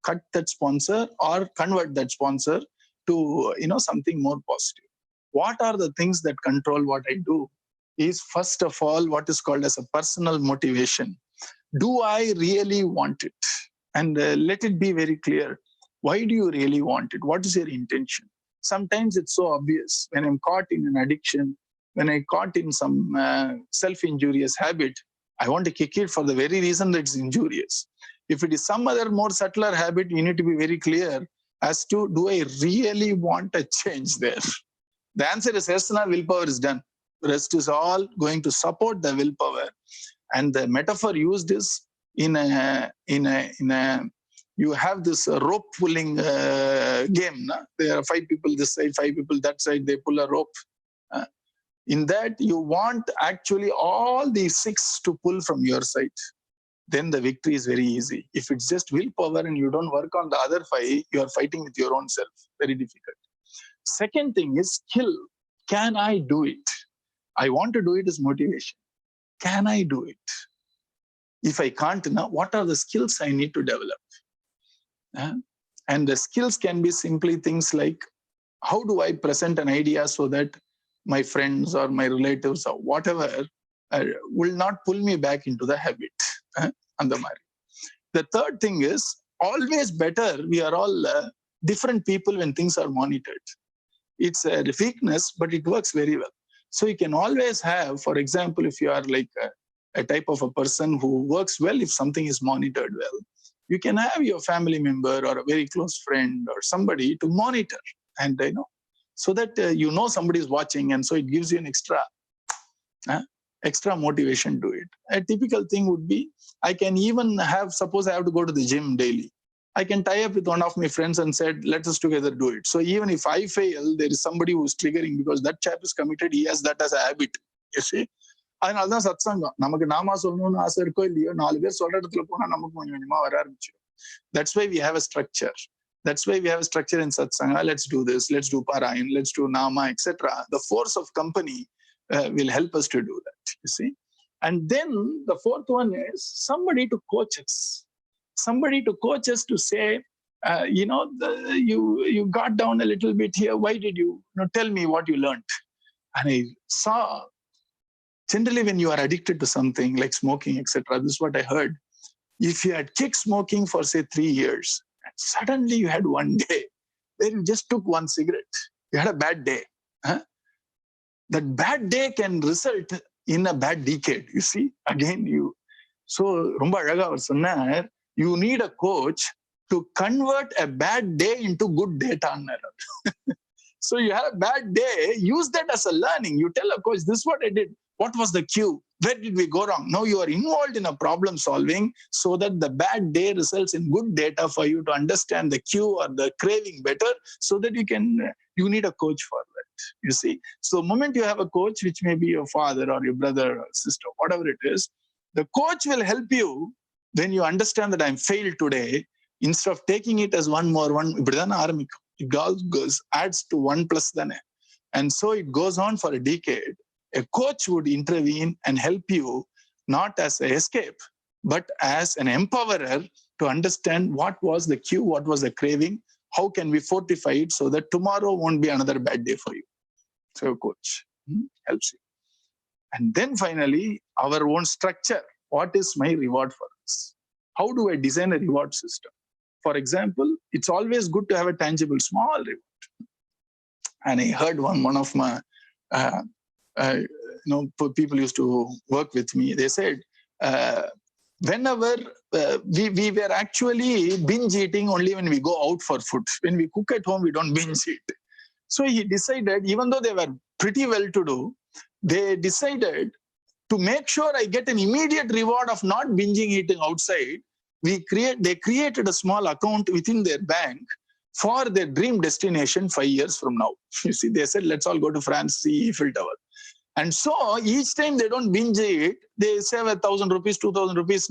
Cut that sponsor or convert that sponsor to something more positive. What are the things that control what I do? Is first of all what is called as a personal motivation. Do I really want it? And let it be very clear. Why do you really want it? What is your intention? Sometimes it's so obvious. When I'm caught in an addiction, when I'm caught in some self-injurious habit, I want to kick it for the very reason that it's injurious. If it is some other more subtler habit, you need to be very clear as to, do I really want a change there? The answer is yes, willpower is done. The rest is all going to support the willpower. And the metaphor used is you have this rope pulling game. There are 5 people this side, 5 people that side, they pull a rope. In that, you want actually all these 6 to pull from your side. Then the victory is very easy. If it's just willpower and you don't work on the other 5, you are fighting with your own self. Very difficult. Second thing is skill. Can I do it? I want to do it is motivation. Can I do it? If I can't, now what are the skills I need to develop? And the skills can be simply things like, how do I present an idea so that my friends or my relatives or whatever will not pull me back into the habit. The third thing is, always better, we are all different people when things are monitored. It's a weakness, but it works very well. So you can always have, for example, if you are like a type of a person who works well if something is monitored well, you can have your family member or a very close friend or somebody to monitor, and so that somebody is watching, and so it gives you an extra motivation to it. A typical thing would be, I can even have, suppose I have to go to the gym daily. I can tie up with one of my friends and said, let us together do it. So even if I fail, there is somebody who is triggering, because that chap is committed, he has that as a habit. You see? அதனாலதான் சத்சங்கம். நமக்கு நாமா சொல்லணும்னு ஆசை இருக்கோ இல்லையோ, 4 பேர் சொல்ற இடத்துல போனா நமக்கு கொஞ்சம் கொஞ்சமா வர ஆரம்பிச்சிடும். That's why we have a structure. That's why we have a structure in Satsanga. Let's do this. Let's do Parayan. Let's do Nama, etc. The force of company will help us to do that. You see. And then the fourth one is somebody to coach us. Somebody to coach us to say, you got down a little bit here. Why did you? Tell me what you learned. And I saw, generally when you are addicted to something like smoking, etc., this is what I heard. if you had kicked smoking for say 3 years, and suddenly you had one day where you just took one cigarette, you had a bad day. That bad day can result in a bad decade. You see, again, so Rumba Alaga அவர் சொன்னார், you need a coach to convert a bad day into good data. So you had a bad day, use that as a learning. You tell a coach, this is what I did. What was the cue? Where did we go wrong? Now you are involved in a problem solving so that the bad day results in good data for you to understand the cue or the craving better, so that you need a coach for that. You see, so the moment you have a coach, which may be your father or your brother or sister, whatever it is, the coach will help you when you understand that I'm failed today. Instead of taking it as one, it all adds to 1 plus than. And so it goes on for a decade. A coach would intervene and help you, not as an escape, but as an empowerer to understand what was the cue, what was the craving, how can we fortify it so that tomorrow won't be another bad day for you. So a coach helps you. And then finally, our own structure. What is my reward for this? How do I design a reward system? For example, it's always good to have a tangible small reward. And I heard one of my people used to work with me. They said, whenever we were actually binge eating only when we go out for food. When we cook at home, we don't binge eat. So he decided, even though they were pretty well to do, they decided to make sure I get an immediate reward of not binging eating outside. They created a small account within their bank for their dream destination 5 years from now. You see, they said, let's all go to France, see Eiffel Tower. And so each time they don't binge eat, they save 1,000 rupees, 2,000 rupees.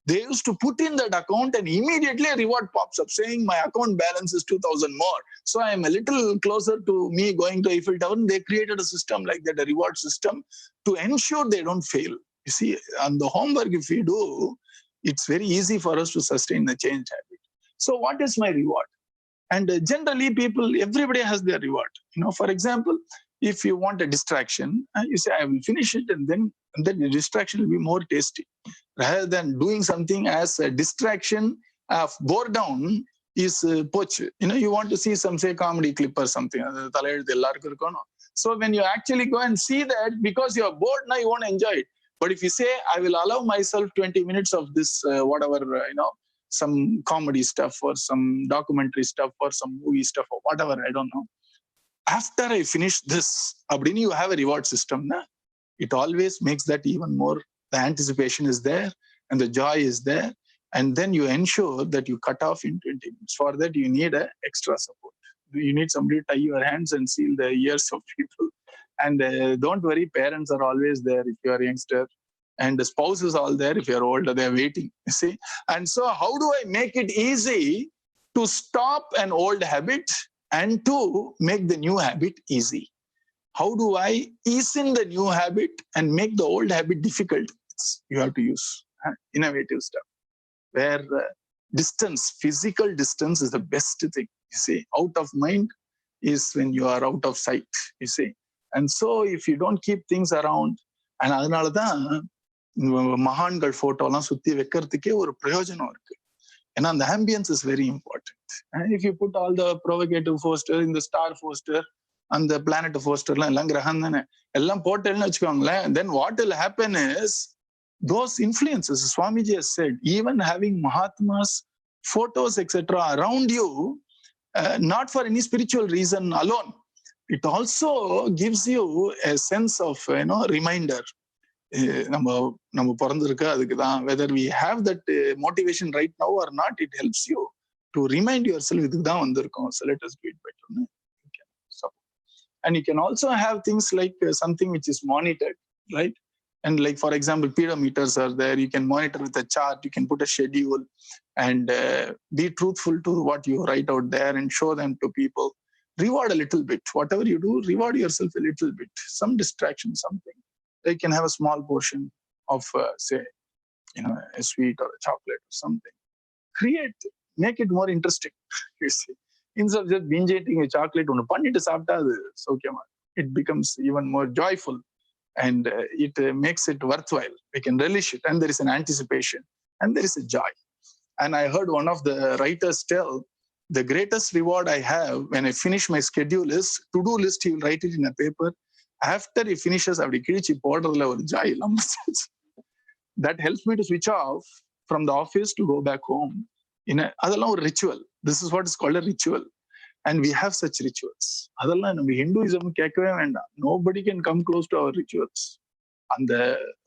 They used to put in that account and immediately a reward pops up saying my account balance is 2,000 more. So I am a little closer to me going to Eiffel Tower. And they created a system like that, a reward system, to ensure they don't fail. You see, on the homework, if we do, it's very easy for us to sustain the change habit. So what is my reward? And generally everybody has their reward. For example, if you want a distraction, you say, I will finish it, and then the distraction will be more tasty. Rather than doing something as a distraction of bore down is poach. You want to see some, say, comedy clip or something. So when you actually go and see that, because you're bored now, you won't enjoy it. But if you say, I will allow myself 20 minutes of this, some comedy stuff or some documentary stuff or some movie stuff or whatever, I don't know. After I finish this, you have a reward system. It always makes that even more, the anticipation is there and the joy is there. And then you ensure that you cut off in 20 minutes. For that, you need an extra support. You need somebody to tie your hands and seal the ears of people. And don't worry, parents are always there if you are a youngster. And the spouse is all there if you're older, they're waiting, you see. And so how do I make it easy to stop an old habit and to make the new habit easy? How do I ease in the new habit and make the old habit difficult? You have to use innovative stuff, where physical distance is the best thing, you see. Out of mind is when you are out of sight, you see. And so if you don't keep things around, and adanaladhan மகான்கள் போட்டோலாம் சுத்தி வைக்கிறதுக்கே ஒரு பிரயோஜனம் இருக்கு. ஏன்னா அந்த ambience is very important. If you put all the provocative poster, இந்த star poster, அந்த பிளானட் போஸ்டர்லாம் எல்லாம் கிரகம் தானே, எல்லாம் போட்டேன்னு வச்சுக்கோங்களேன், then what will happen is those influences, Swamiji has said, even having Mahatmas photos etc around you, not for any spiritual reason alone, it also gives you a sense of reminder. Whether we have that motivation right now or not, it helps you to remind yourself, so let us do it better. And you can also have things like something which is monitored, right? And like, for example, pedometers are there. You can monitor with a chart, you can put a schedule and be truthful to what you write out there and show them to people. Reward a little bit. Whatever you do, reward yourself a little bit. Some distraction, something. They can have a small portion of, say, a sweet or a chocolate or something. Make it more interesting, you see. Instead of just binge eating a chocolate, it becomes even more joyful and it makes it worthwhile. We can relish it and there is an anticipation. and there is a joy. And I heard one of the writers tell, the greatest reward I have when I finish my schedule is to-do list. He will write it in a paper. After he finishes, joy. That helps me to switch off from the office to go back home. In a ritual. This is what is called a ritual. And we have such rituals. Hinduism, nobody can come close to our rituals. And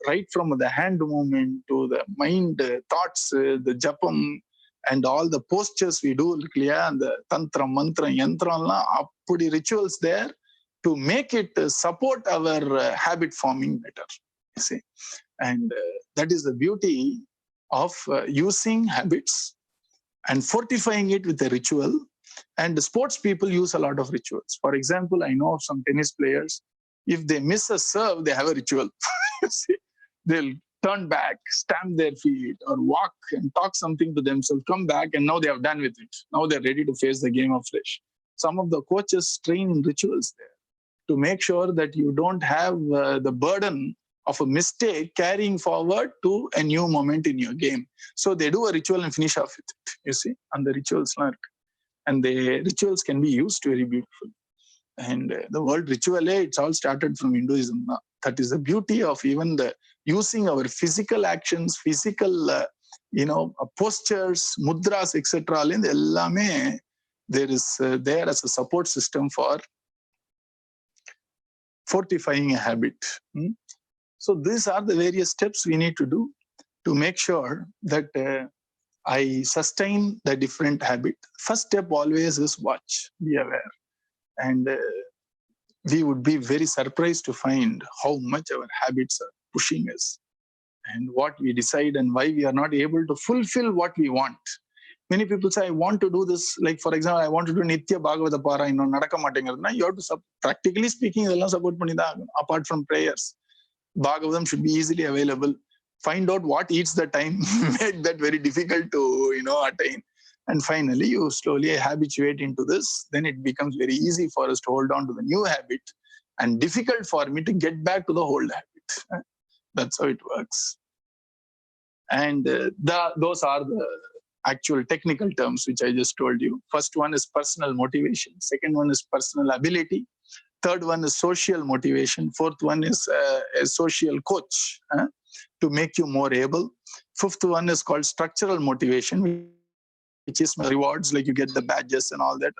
right from the hand movement to the mind thoughts, the japam, and all the postures we do, and the tantra, mantra, yantra, appudi rituals there to make it support our habit forming better. You see, and that is the beauty of using habits and fortifying it with a ritual. And the sports people use a lot of rituals. For example, I know of some tennis players, if they miss a serve, they have a ritual. You see, they'll turn back, stamp their feet, or walk and talk something to themselves, come back, and now they have done with it. Now they're ready to face the game afresh. Some of the coaches train in rituals there to make sure that you don't have the burden of a mistake carrying forward to a new moment in your game. So they do a ritual and finish off with it, you see, and the rituals work. And the rituals can be used very beautifully. And the word ritual, it's all started from Hinduism. That is the beauty of even the using our physical actions, physical, postures, mudras, etc. There is there as a support system for fortifying a habit. So these are the various steps we need to do to make sure that I sustain the different habit. First step always is watch, be aware. And we would be very surprised to find how much our habits are pushing us and what we decide and why we are not able to fulfill what we want. Many people say, I want to do this. Like, for example, I want to do Nitya Bhagavata Parayana. You have to, practically speaking, apart from prayers. Bhagavatam should be easily available. Find out what eats the time, make that very difficult to attain. And finally, you slowly habituate into this. Then it becomes very easy for us to hold on to the new habit and difficult for me to get back to the old habit. That's how it works. And those are the actual technical terms which I just told you. First one is personal motivation. Second one is personal ability. Third one is social motivation. Fourth one is a social coach to make you more able. Fifth one is called structural motivation, which is rewards, like you get the badges and all that.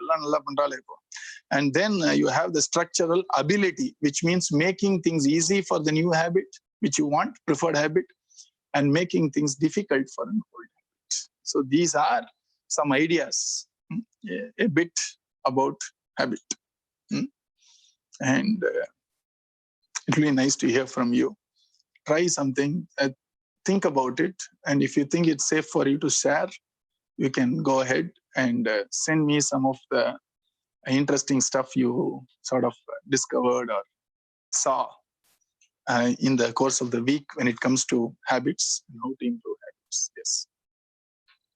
And then you have the structural ability, which means making things easy for the new habit, which you want, preferred habit, and making things difficult for an old habit. So these are some ideas, a bit about habit. And it will be nice to hear from you. Try something, think about it, and if you think it's safe for you to share, you can go ahead and send me some of the interesting stuff you sort of discovered or saw in the course of the week when it comes to habits and how to improve habits. Yes.